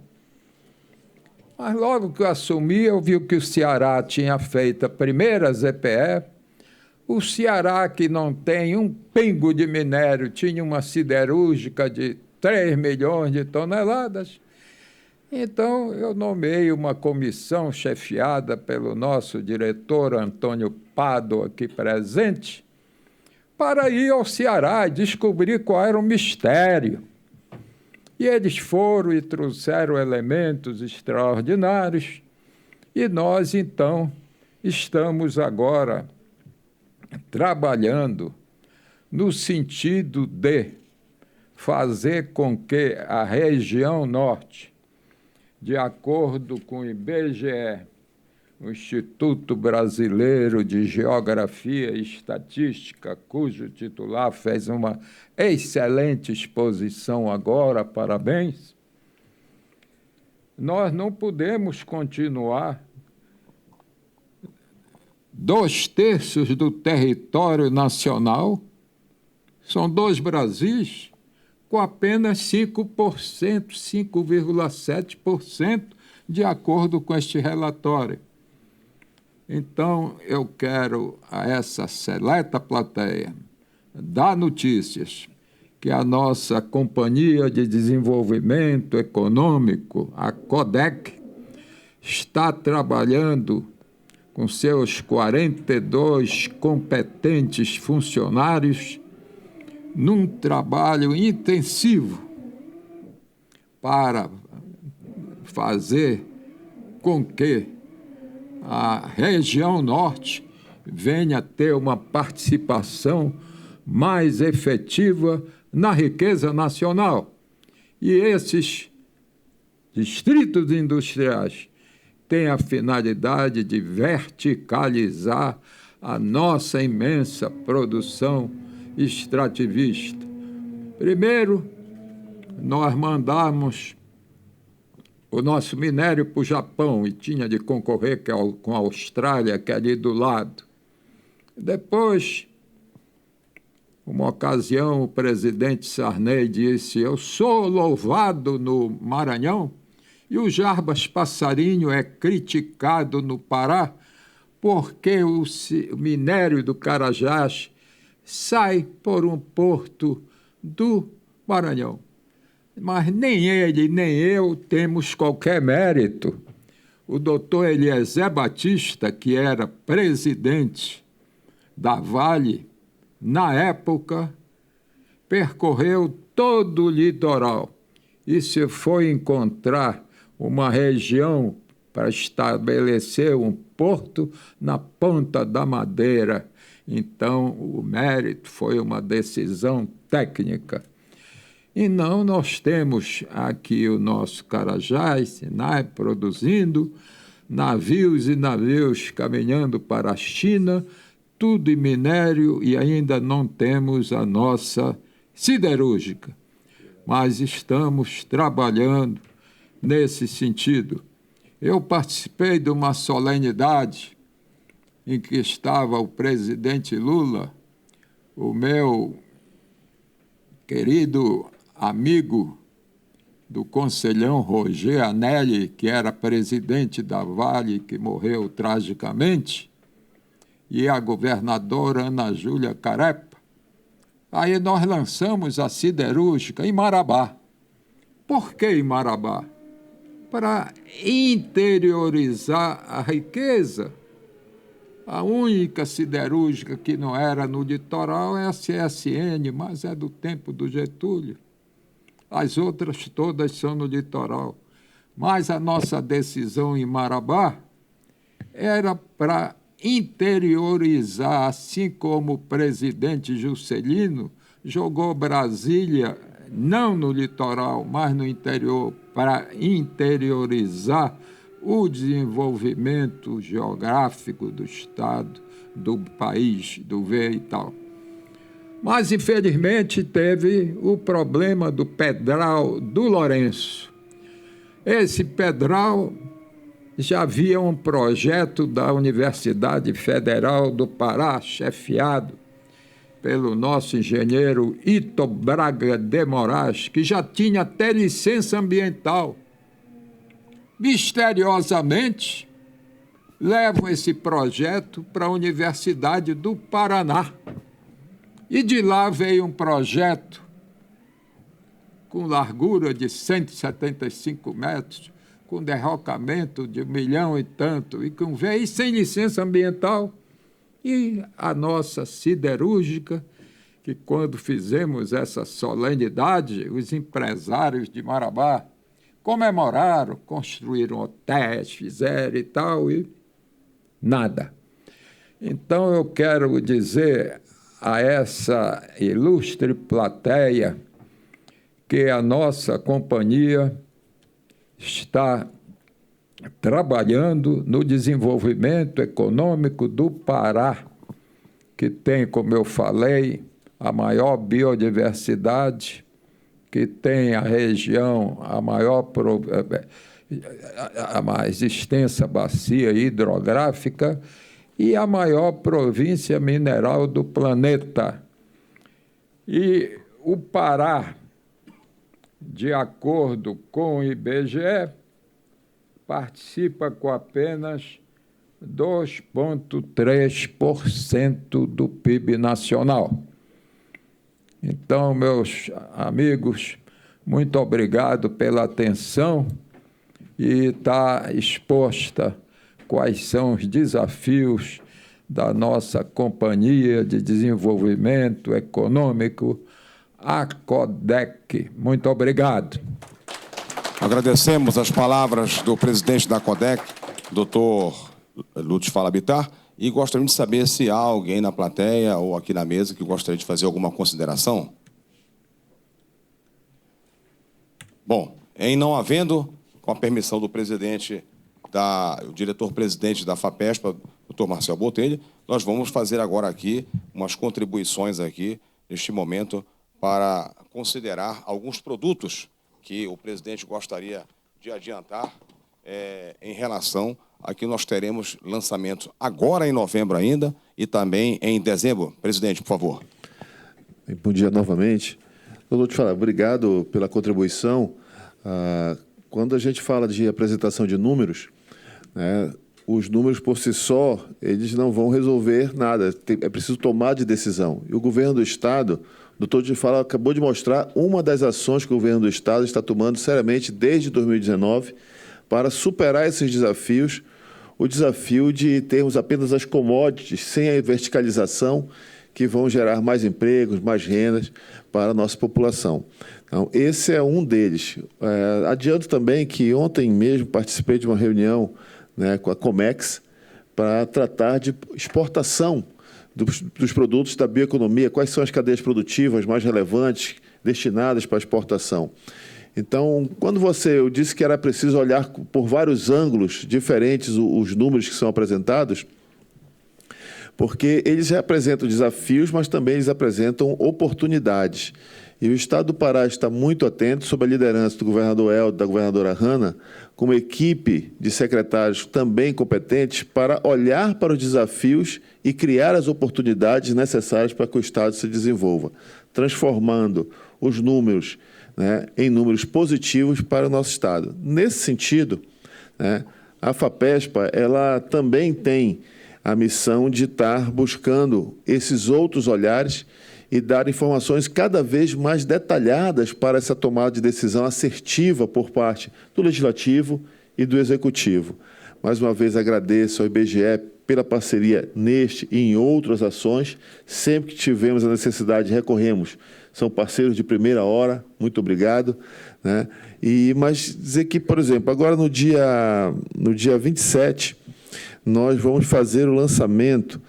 Mas logo que eu assumi, eu vi que o Ceará tinha feito a primeira ZPE. O Ceará, que não tem um pingo de minério, tinha uma siderúrgica de 3 milhões de toneladas. Então, eu nomeei uma comissão chefiada pelo nosso diretor Antônio Pado, aqui presente, para ir ao Ceará e descobrir qual era o mistério. E eles foram e trouxeram elementos extraordinários, e nós, então, estamos agora trabalhando no sentido de fazer com que a região norte, de acordo com o IBGE, o Instituto Brasileiro de Geografia e Estatística, cujo titular fez uma excelente exposição agora, parabéns, nós não podemos continuar 2/3 do território nacional, são 2 Brasis, com apenas 5%, 5,7%, de acordo com este relatório. Então, eu quero a essa seleta plateia dar notícias que a nossa Companhia de Desenvolvimento Econômico, a CODEC, está trabalhando com seus 42 competentes funcionários num trabalho intensivo para fazer com que a região norte venha a ter uma participação mais efetiva na riqueza nacional. E esses distritos industriais têm a finalidade de verticalizar a nossa imensa produção extrativista. Primeiro, nós mandamos o nosso minério para o Japão e tinha de concorrer com a Austrália, que é ali do lado. Depois, uma ocasião, o presidente Sarney disse: eu sou louvado no Maranhão e o Jarbas Passarinho é criticado no Pará porque o minério do Carajás sai por um porto do Maranhão. Mas nem ele, nem eu temos qualquer mérito. O doutor Eliezer Batista, que era presidente da Vale, na época, percorreu todo o litoral e se foi encontrar uma região para estabelecer um porto na Ponta da Madeira. Então, o mérito foi uma decisão técnica. E não, nós temos aqui o nosso Carajás, Sinai, produzindo, navios e navios caminhando para a China, tudo em minério, e ainda não temos a nossa siderúrgica. Mas estamos trabalhando nesse sentido. Eu participei de uma solenidade em que estava o presidente Lula, o meu querido amigo do conselhão Roger Anelli, que era presidente da Vale, que morreu tragicamente, e a governadora Ana Júlia Carepa. Aí nós lançamos a siderúrgica em Marabá. Por que em Marabá? Para interiorizar a riqueza. A única siderúrgica que não era no litoral é a CSN, mas é do tempo do Getúlio. As outras todas são no litoral. Mas a nossa decisão em Marabá era para interiorizar, assim como o presidente Juscelino jogou Brasília, não no litoral, mas no interior, para interiorizar o desenvolvimento geográfico do Estado, do país, do ver e tal. Mas, infelizmente, teve o problema do Pedral do Lourenço. Esse Pedral já havia um projeto da Universidade Federal do Pará, chefiado pelo nosso engenheiro Ito Braga de Moraes, que já tinha até licença ambiental. Misteriosamente, levam esse projeto para a Universidade do Paraná. E de lá veio um projeto com largura de 175 metros, com derrocamento de 1 milhão e tanto, e com veio sem licença ambiental. E a nossa siderúrgica, que quando fizemos essa solenidade, os empresários de Marabá comemoraram, construíram hotéis, fizeram e tal, e nada. Então eu quero dizer a essa ilustre plateia que a nossa companhia está trabalhando no desenvolvimento econômico do Pará, que tem, como eu falei, a maior biodiversidade, que tem a região, a mais extensa bacia hidrográfica e a maior província mineral do planeta. E o Pará, de acordo com o IBGE, participa com apenas 2,3% do PIB nacional. Então, meus amigos, muito obrigado pela atenção e está exposta quais são os desafios da nossa Companhia de Desenvolvimento Econômico, a CODEC. Muito obrigado. Agradecemos as palavras do presidente da CODEC, doutor Lúcio Fala Bittar, e gostaríamos de saber se há alguém na plateia ou aqui na mesa que gostaria de fazer alguma consideração. Bom, em não havendo, com a permissão do presidente, o diretor-presidente da FAPESPA, doutor Marcel Botelho, nós vamos fazer agora aqui umas contribuições aqui, neste momento, para considerar alguns produtos que o presidente gostaria de adiantar em relação a que nós teremos lançamentos agora em novembro ainda e também em dezembro. Presidente, por favor. Bom dia novamente. Eu vou te falar, obrigado pela contribuição. Quando a gente fala de apresentação de números, né, os números por si só, eles não vão resolver nada. É preciso tomar de decisão. E o governo do Estado, o doutor de Fala acabou de mostrar uma das ações que o governo do Estado está tomando seriamente desde 2019 para superar esses desafios, o desafio de termos apenas as commodities sem a verticalização que vão gerar mais empregos, mais rendas para a nossa população. Então, esse é um deles. Adianto também que ontem mesmo participei de uma reunião, né, com a Comex para tratar de exportação dos produtos da bioeconomia, quais são as cadeias produtivas mais relevantes destinadas para a exportação. Então, quando eu disse que era preciso olhar por vários ângulos diferentes os números que são apresentados, porque eles apresentam desafios, mas também eles apresentam oportunidades. E o Estado do Pará está muito atento, sob a liderança do governador Helder e da governadora Hanna, com uma equipe de secretários também competentes para olhar para os desafios e criar as oportunidades necessárias para que o Estado se desenvolva, transformando os números, né, em números positivos para o nosso Estado. Nesse sentido, né, a FAPESPA ela também tem a missão de estar buscando esses outros olhares e dar informações cada vez mais detalhadas para essa tomada de decisão assertiva por parte do Legislativo e do Executivo. Mais uma vez, agradeço ao IBGE pela parceria neste e em outras ações. Sempre que tivemos a necessidade, recorremos. São parceiros de primeira hora, muito obrigado, né? Mas dizer que, por exemplo, agora no dia 27, nós vamos fazer o lançamento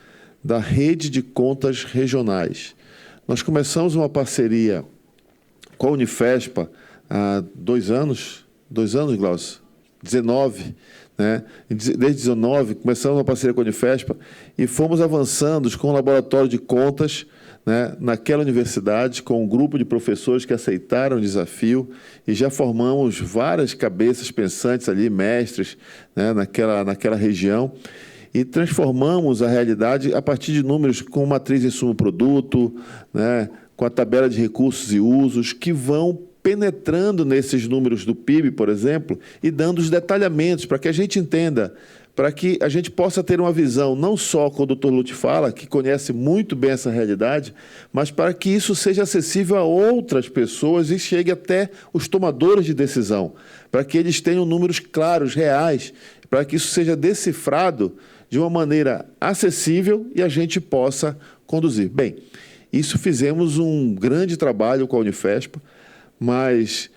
da rede de contas regionais. Nós começamos uma parceria com a Unifespa há 2 anos, Glaucio? 19, né? Desde 19, começamos uma parceria com a Unifespa e fomos avançando com o laboratório de contas, né, naquela universidade, com um grupo de professores que aceitaram o desafio e já formamos várias cabeças pensantes ali, mestres, né, naquela região, e transformamos a realidade a partir de números com matriz insumo-produto, né, com a tabela de recursos e usos, que vão penetrando nesses números do PIB, por exemplo, e dando os detalhamentos para que a gente entenda, para que a gente possa ter uma visão, não só com o Dr. Lute fala, que conhece muito bem essa realidade, mas para que isso seja acessível a outras pessoas e chegue até os tomadores de decisão, para que eles tenham números claros, reais, para que isso seja decifrado de uma maneira acessível e a gente possa conduzir. Bem, isso fizemos um grande trabalho com a Unifespa, mas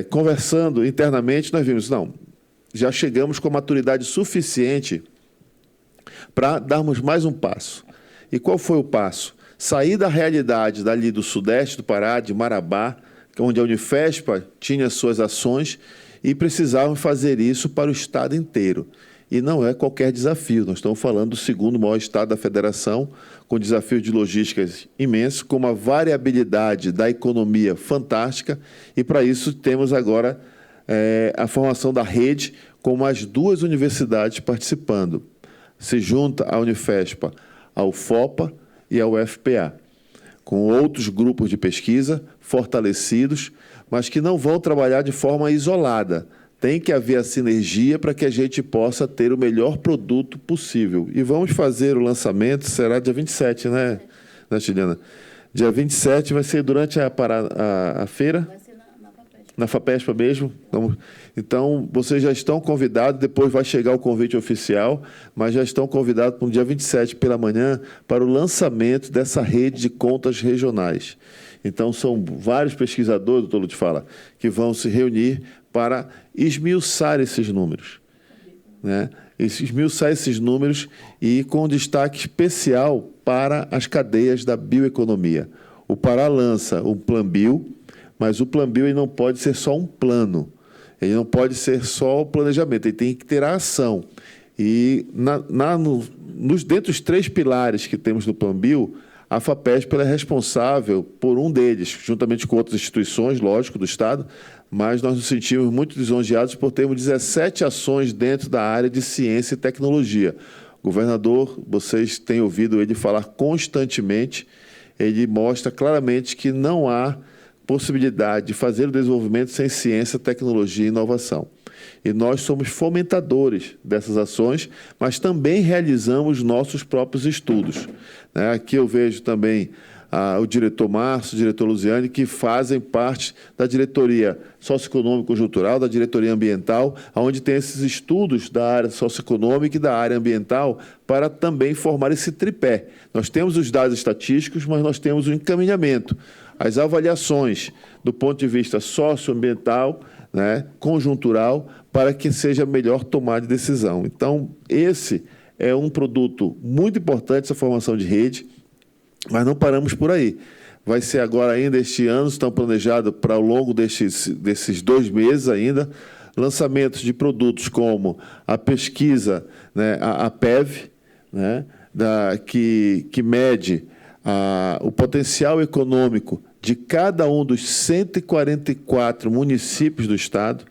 conversando internamente nós vimos, não, já chegamos com a maturidade suficiente para darmos mais um passo. E qual foi o passo? Sair da realidade dali do sudeste do Pará, de Marabá, onde a Unifespa tinha suas ações, e precisavam fazer isso para o Estado inteiro. E não é qualquer desafio, nós estamos falando do segundo maior Estado da Federação, com desafios de logísticas imensos, com uma variabilidade da economia fantástica, e para isso temos agora a formação da rede, com mais 2 universidades participando. Se junta a Unifespa ao FOPA e ao UFPA, com outros grupos de pesquisa fortalecidos, mas que não vão trabalhar de forma isolada. Tem que haver a sinergia para que a gente possa ter o melhor produto possível. E vamos fazer o lançamento, será dia 27, né, Juliana? Dia 27 vai ser durante a feira? Vai ser na FAPESPA mesmo. Então, vocês já estão convidados, depois vai chegar o convite oficial, mas já estão convidados para o dia 27 pela manhã para o lançamento dessa rede de contas regionais. Então, são vários pesquisadores, doutor Lute fala, que vão se reunir para esmiuçar esses números, né? Esmiuçar esses números e com destaque especial para as cadeias da bioeconomia. O Pará lança um Plan Bio, mas o Plan Bio ele não pode ser só um plano, ele não pode ser só o planejamento, ele tem que ter a ação. E dentro dos 3 pilares que temos no Plan Bio, a FAPESP é responsável por um deles, juntamente com outras instituições, lógico, do Estado, mas nós nos sentimos muito lisonjeados por termos 17 ações dentro da área de ciência e tecnologia. Governador, vocês têm ouvido ele falar constantemente, ele mostra claramente que não há possibilidade de fazer o desenvolvimento sem ciência, tecnologia e inovação. E nós somos fomentadores dessas ações, mas também realizamos nossos próprios estudos, né? Aqui eu vejo também o diretor Márcio, o diretor Luziane, que fazem parte da diretoria socioeconômico-conjuntural, da diretoria ambiental, onde tem esses estudos da área socioeconômica e da área ambiental para também formar esse tripé. Nós temos os dados estatísticos, mas nós temos o encaminhamento, as avaliações do ponto de vista socioambiental, né, conjuntural, para que seja melhor tomar de decisão. Então, esse é um produto muito importante, essa formação de rede, mas não paramos por aí. Vai ser agora ainda este ano, estão planejados para ao longo desses 2 meses ainda, lançamentos de produtos como a pesquisa, né, a PEV, né, que mede o potencial econômico de cada um dos 144 municípios do Estado.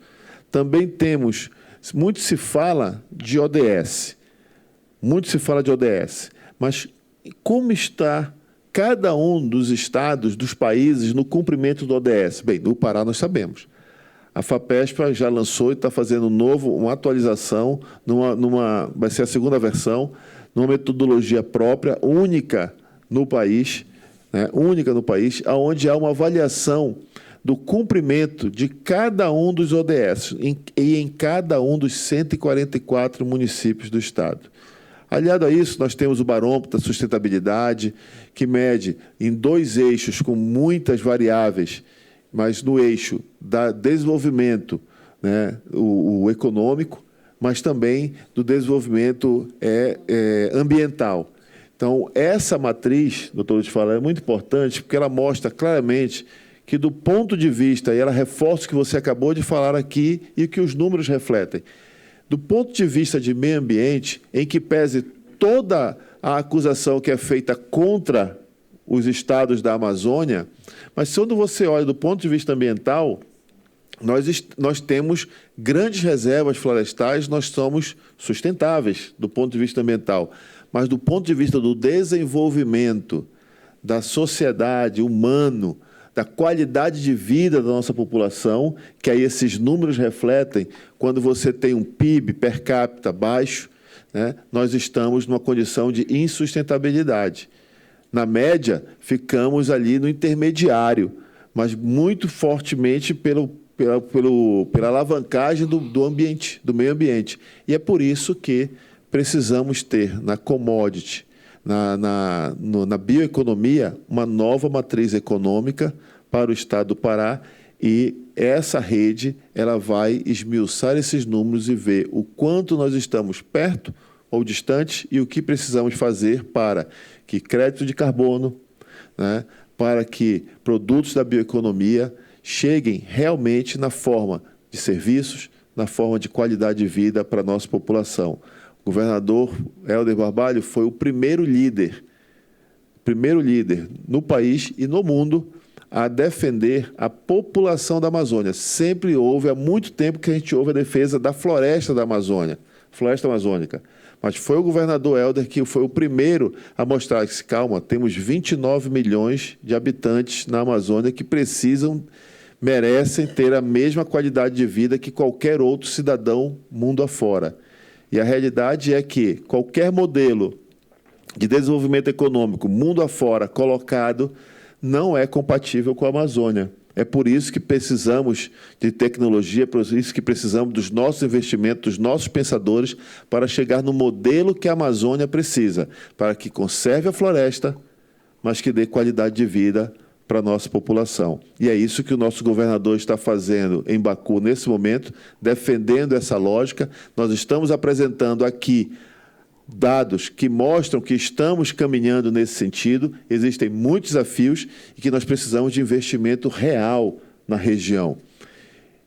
Também temos, muito se fala de ODS, mas como está cada um dos estados, dos países, no cumprimento do ODS? Bem, no Pará nós sabemos. A FAPESP já lançou e está fazendo uma atualização, vai ser a segunda versão, numa metodologia própria, única no país, onde há uma avaliação do cumprimento de cada um dos ODS e em cada um dos 144 municípios do Estado. Aliado a isso, nós temos o barômetro da sustentabilidade, que mede em 2 eixos com muitas variáveis, mas no eixo do desenvolvimento, o econômico, mas também do desenvolvimento ambiental. Então, essa matriz, doutor Lute fala, é muito importante, porque ela mostra claramente que, do ponto de vista, e ela reforça o que você acabou de falar aqui e o que os números refletem, do ponto de vista de meio ambiente, em que pese toda a acusação que é feita contra os estados da Amazônia, mas quando você olha do ponto de vista ambiental, nós temos grandes reservas florestais, nós somos sustentáveis do ponto de vista ambiental, mas do ponto de vista do desenvolvimento da sociedade humano, da qualidade de vida da nossa população, que aí esses números refletem, quando você tem um PIB per capita baixo, nós estamos numa condição de insustentabilidade. Na média, ficamos ali no intermediário, mas muito fortemente pela alavancagem do ambiente, do meio ambiente. E é por isso que precisamos ter na commodity, na bioeconomia, uma nova matriz econômica para o Estado do Pará, e essa rede ela vai esmiuçar esses números e ver o quanto nós estamos perto ou distante e o que precisamos fazer para que crédito de carbono, para que produtos da bioeconomia cheguem realmente na forma de serviços, na forma de qualidade de vida para a nossa população. O governador Helder Barbalho foi o primeiro líder no país e no mundo a defender a população da Amazônia. Sempre houve, há muito tempo que a gente ouve a defesa da floresta da Amazônia, floresta amazônica. Mas foi o governador Helder que foi o primeiro a mostrar que, calma, temos 29 milhões de habitantes na Amazônia que merecem ter a mesma qualidade de vida que qualquer outro cidadão mundo afora. E a realidade é que qualquer modelo de desenvolvimento econômico mundo afora colocado não é compatível com a Amazônia. É por isso que precisamos de tecnologia, por isso que precisamos dos nossos investimentos, dos nossos pensadores, para chegar no modelo que a Amazônia precisa, para que conserve a floresta, mas que dê qualidade de vida para a nossa população. E é isso que o nosso governador está fazendo em Baku nesse momento, defendendo essa lógica. Nós estamos apresentando aqui dados que mostram que estamos caminhando nesse sentido. Existem muitos desafios e que nós precisamos de investimento real na região.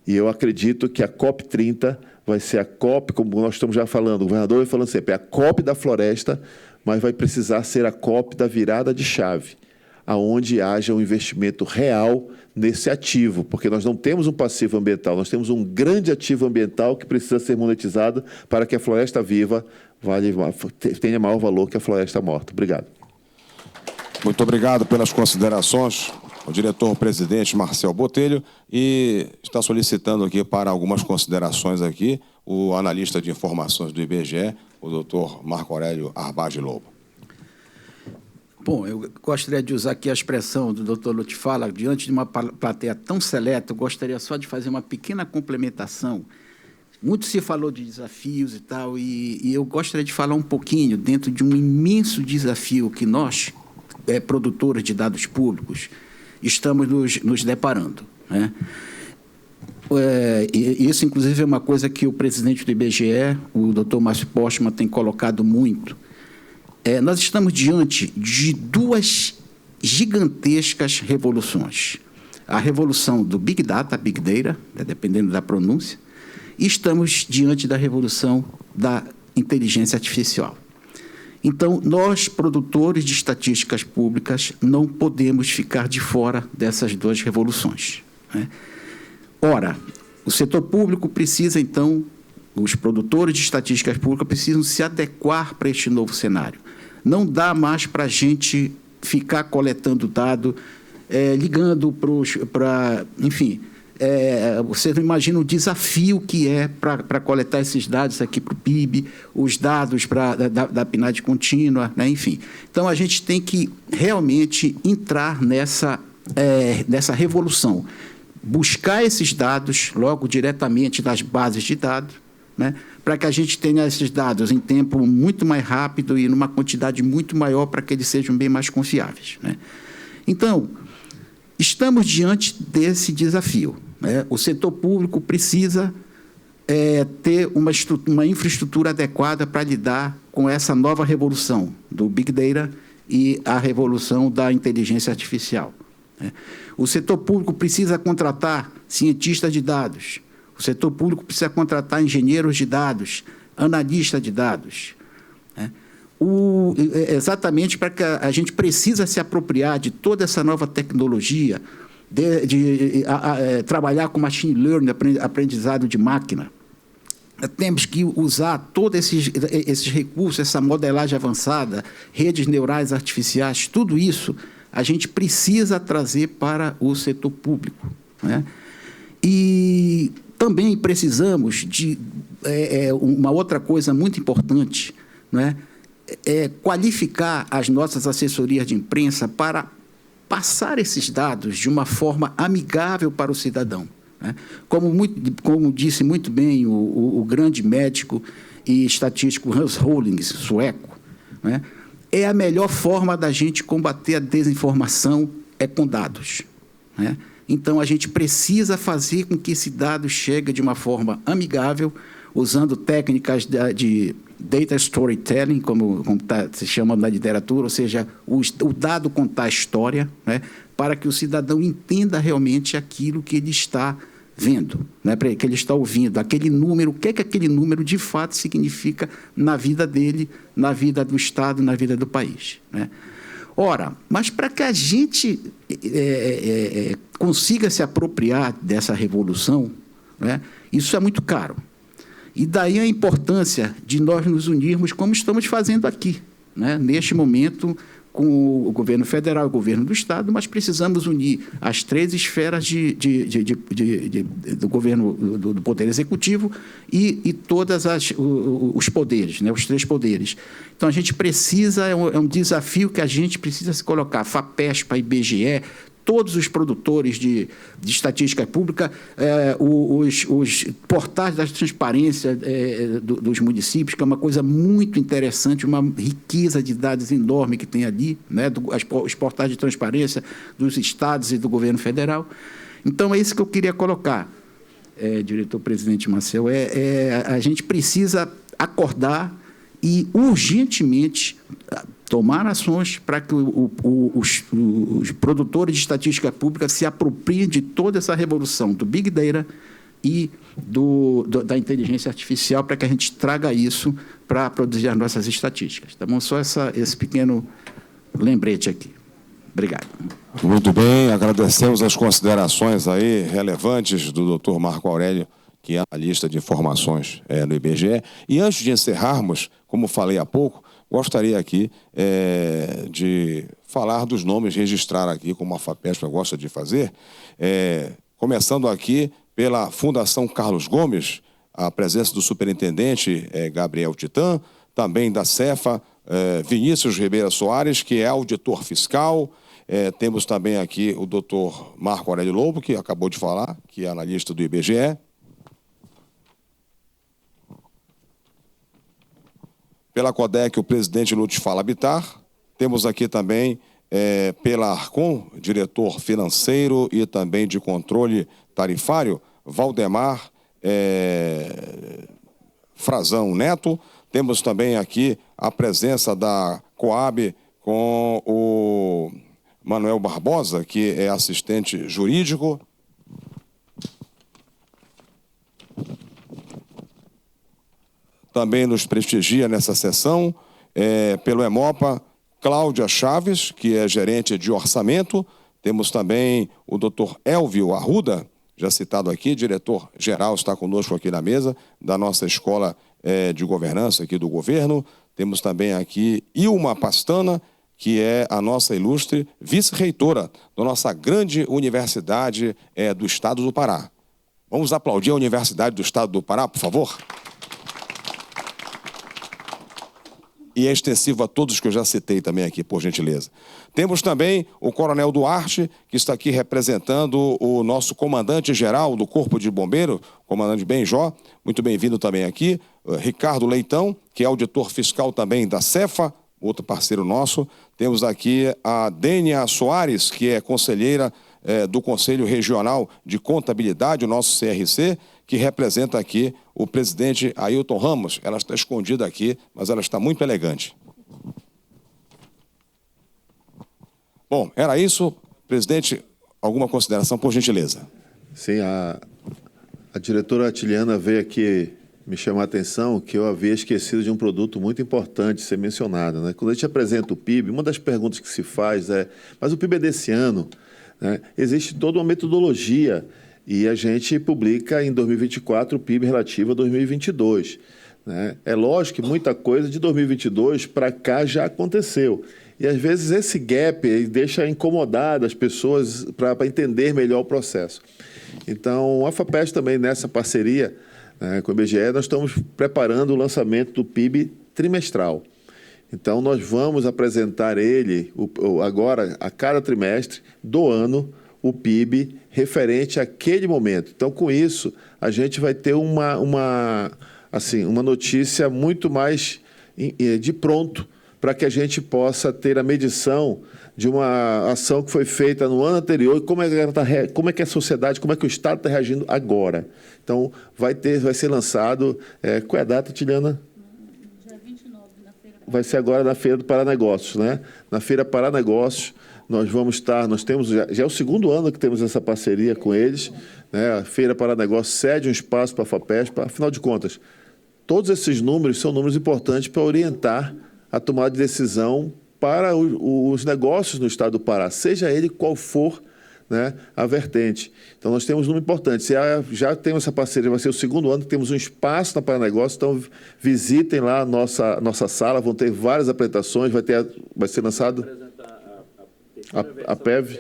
E eu acredito que a COP30 vai ser a COP, como nós estamos já falando, o governador vai falando sempre, é a COP da floresta, mas vai precisar ser a COP da virada de chave, aonde haja um investimento real nesse ativo, porque nós não temos um passivo ambiental, nós temos um grande ativo ambiental que precisa ser monetizado para que a floresta viva tenha maior valor que a floresta morta. Obrigado. Muito obrigado pelas considerações, o diretor-presidente Marcel Botelho, e está solicitando aqui para algumas considerações aqui o analista de informações do IBGE, o doutor Marco Aurélio Arbage Lobo. Bom, eu gostaria de usar aqui a expressão do doutor Lute Fala, diante de uma plateia tão seleta, eu gostaria só de fazer uma pequena complementação. Muito se falou de desafios e tal, e eu gostaria de falar um pouquinho dentro de um imenso desafio que nós, produtores de dados públicos, estamos nos deparando, Isso, inclusive, é uma coisa que o presidente do IBGE, o doutor Márcio Postman, tem colocado muito. Nós estamos diante de 2 gigantescas revoluções. A revolução do Big Data, Big Data, dependendo da pronúncia, e estamos diante da revolução da inteligência artificial. Então, nós, produtores de estatísticas públicas, não podemos ficar de fora dessas duas revoluções, né? Ora, o setor público precisa, então, os produtores de estatísticas públicas precisam se adequar para este novo cenário. Não dá mais para a gente ficar coletando dado, ligando para... Enfim, você não imagina o desafio que é para coletar esses dados aqui para o PIB, os dados da PNAD contínua, né? Enfim. Então, a gente tem que realmente entrar nessa revolução. Buscar esses dados logo diretamente das bases de dados, né, para que a gente tenha esses dados em tempo muito mais rápido e numa quantidade muito maior para que eles sejam bem mais confiáveis, né? Então, estamos diante desse desafio, né? O setor público precisa ter uma infraestrutura adequada para lidar com essa nova revolução do Big Data e a revolução da inteligência artificial, né? O setor público precisa contratar cientistas de dados. O setor público precisa contratar engenheiros de dados, analistas de dados, né? Exatamente para que a gente precisa se apropriar de toda essa nova tecnologia, trabalhar com machine learning, aprendizado de máquina. Temos que usar todos esses recursos, essa modelagem avançada, redes neurais artificiais, tudo isso a gente precisa trazer para o setor público, né? E também precisamos de uma outra coisa muito importante, né? Qualificar as nossas assessorias de imprensa para passar esses dados de uma forma amigável para o cidadão, né? Como disse muito bem o grande médico e estatístico Hans Rosling, sueco, né? A melhor forma da gente combater a desinformação é com dados, né? Então, a gente precisa fazer com que esse dado chegue de uma forma amigável, usando técnicas de data storytelling, como se chama na literatura, ou seja, o dado contar a história, né, para que o cidadão entenda realmente aquilo que ele está vendo, né, que ele está ouvindo, aquele número, o que aquele número de fato significa na vida dele, na vida do Estado, na vida do país, né? Ora, mas para que a gente consiga se apropriar dessa revolução, né, isso é muito caro. E daí a importância de nós nos unirmos como estamos fazendo aqui, né, neste momento, com o governo federal e o governo do Estado, mas precisamos unir as três esferas do governo, do Poder Executivo e todos os poderes, né, os três poderes. Então, a gente precisa, é um desafio que a gente precisa se colocar, FAPESP, IBGE, todos os produtores de estatística pública, os portais da transparência dos municípios, que é uma coisa muito interessante, uma riqueza de dados enorme que tem ali, né, os portais de transparência dos estados e do governo federal. Então, é isso que eu queria colocar, diretor-presidente Marcel, a gente precisa acordar e, urgentemente, tomar ações para que os produtores de estatística pública se apropriem de toda essa revolução do Big Data e da inteligência artificial, para que a gente traga isso para produzir as nossas estatísticas. Tá bom? Só esse pequeno lembrete aqui. Obrigado. Muito bem, agradecemos as considerações aí relevantes do doutor Marco Aurélio, que é analista de informações no IBGE. E antes de encerrarmos, como falei há pouco, gostaria aqui de falar dos nomes, registrar aqui, como a FAPESP gosta de fazer, começando aqui pela Fundação Carlos Gomes, a presença do superintendente Gabriel Titã, também da Cefa, Vinícius Ribeira Soares, que é auditor fiscal. Temos também aqui o doutor Marco Aurélio Lobo, que acabou de falar, que é analista do IBGE. Pela CODEC, o presidente Lutz Falabitar. Temos aqui também, pela Arcom, diretor financeiro e também de controle tarifário, Valdemar Frazão Neto. Temos também aqui a presença da Coab com o Manuel Barbosa, que é assistente jurídico. Também nos prestigia nessa sessão pelo Hemopa, Cláudia Chaves, que é gerente de orçamento. Temos também o Dr. Elvio Arruda, já citado aqui, diretor-geral, está conosco aqui na mesa, da nossa Escola de Governança aqui do governo. Temos também aqui Ilma Pastana, que é a nossa ilustre vice-reitora da nossa grande universidade do Estado do Pará. Vamos aplaudir a Universidade do Estado do Pará, por favor? E é extensivo a todos que eu já citei também aqui, por gentileza. Temos também o Coronel Duarte, que está aqui representando o nosso comandante-geral do Corpo de Bombeiro, comandante Benjó, muito bem-vindo também aqui. Ricardo Leitão, que é auditor fiscal também da Cefa, outro parceiro nosso. Temos aqui a Dênia Soares, que é conselheira do Conselho Regional de Contabilidade, o nosso CRC, que representa aqui o presidente Ailton Ramos. Ela está escondida aqui, mas ela está muito elegante. Bom, era isso. Presidente, alguma consideração, por gentileza? Sim, a diretora Atiliana veio aqui me chamar a atenção que eu havia esquecido de um produto muito importante ser mencionado, né? Quando a gente apresenta o PIB, uma das perguntas que se faz é, mas o PIB é desse ano, né? Existe toda uma metodologia e a gente publica em 2024 o PIB relativo a 2022. Né? É lógico que muita coisa de 2022 para cá já aconteceu. E, às vezes, esse gap deixa incomodado as pessoas para entender melhor o processo. Então, a FAPESP também, nessa parceria com o IBGE, nós estamos preparando o lançamento do PIB trimestral. Então, nós vamos apresentar ele agora, a cada trimestre do ano, o PIB referente àquele momento. Então, com isso, a gente vai ter uma notícia muito mais de pronto para que a gente possa ter a medição de uma ação que foi feita no ano anterior e como é que a sociedade, como é que o Estado está reagindo agora. Então, vai ser lançado... qual é a data, Tiliana? Dia 29, na feira. Vai ser agora na Feira do Paranegócios, né? Na Feira Paranegócios, nós vamos estar... Nós temos já é o segundo ano que temos essa parceria com eles, né? A Feira Paranegócios cede um espaço para a FAPESP. Afinal de contas, todos esses números são números importantes para orientar a tomada de decisão para os negócios no Estado do Pará, seja ele qual for, né, a vertente. Então, nós temos um número importante. Já temos essa parceria, vai ser o segundo ano que temos um espaço na Paranegócios, então visitem lá a nossa sala, vão ter várias apresentações, vai ser lançado a PEV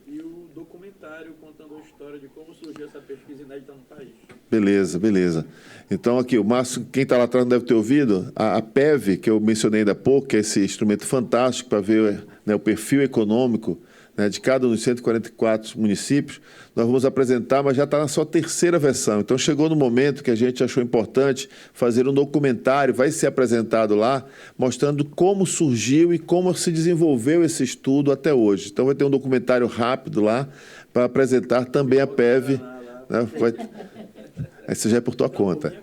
e o documentário contando a história de como surgiu essa pesquisa inédita no país. Beleza. Então, aqui, o Márcio, quem está lá atrás não deve ter ouvido, a PEV, que eu mencionei ainda há pouco, que é esse instrumento fantástico para ver, né, o perfil econômico, né, de cada um dos 144 municípios, nós vamos apresentar, mas já está na sua terceira versão. Então, chegou no momento que a gente achou importante fazer um documentário, vai ser apresentado lá, mostrando como surgiu e como se desenvolveu esse estudo até hoje. Então, vai ter um documentário rápido lá para apresentar também a PEV. Né, Esse já é por tua conta.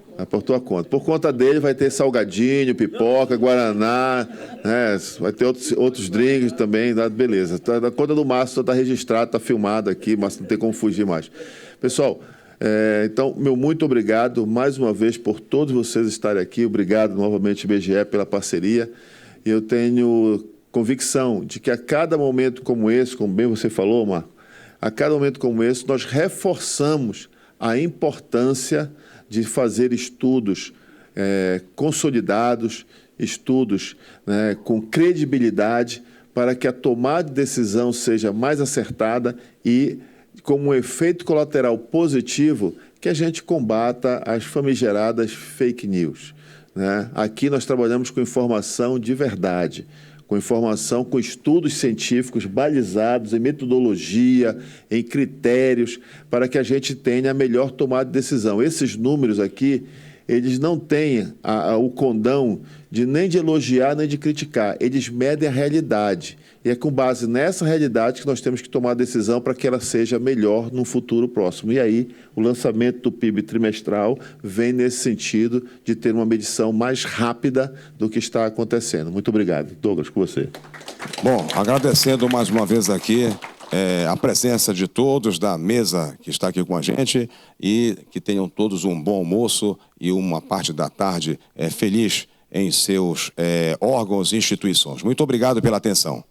Por conta dele vai ter salgadinho, pipoca, guaraná, né? Vai ter outros drinks também, beleza. Da conta do Márcio está registrado, está filmado aqui, mas não tem como fugir mais. Pessoal, então, meu muito obrigado mais uma vez por todos vocês estarem aqui. Obrigado novamente, IBGE, pela parceria. Eu tenho convicção de que a cada momento como esse, como bem você falou, Marco, a cada momento como esse, nós reforçamos a importância de fazer estudos consolidados, estudos, né, com credibilidade, para que a tomada de decisão seja mais acertada e, como um efeito colateral positivo, que a gente combata as famigeradas fake news. Né? Aqui nós trabalhamos com informação de verdade, com informação, com estudos científicos balizados em metodologia, em critérios, para que a gente tenha a melhor tomada de decisão. Esses números aqui, eles não têm o condão nem de elogiar, nem de criticar. Eles medem a realidade. E é com base nessa realidade que nós temos que tomar a decisão para que ela seja melhor no futuro próximo. E aí, o lançamento do PIB trimestral vem nesse sentido de ter uma medição mais rápida do que está acontecendo. Muito obrigado. Douglas, com você. Bom, agradecendo mais uma vez aqui a presença de todos da mesa que está aqui com a gente e que tenham todos um bom almoço e uma parte da tarde feliz em seus órgãos e instituições. Muito obrigado pela atenção.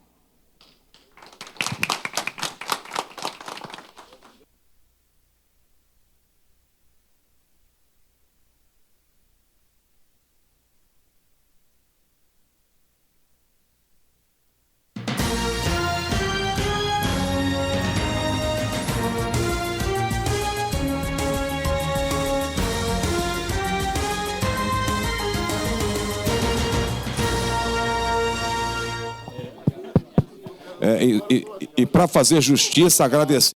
E para fazer justiça, agradecer.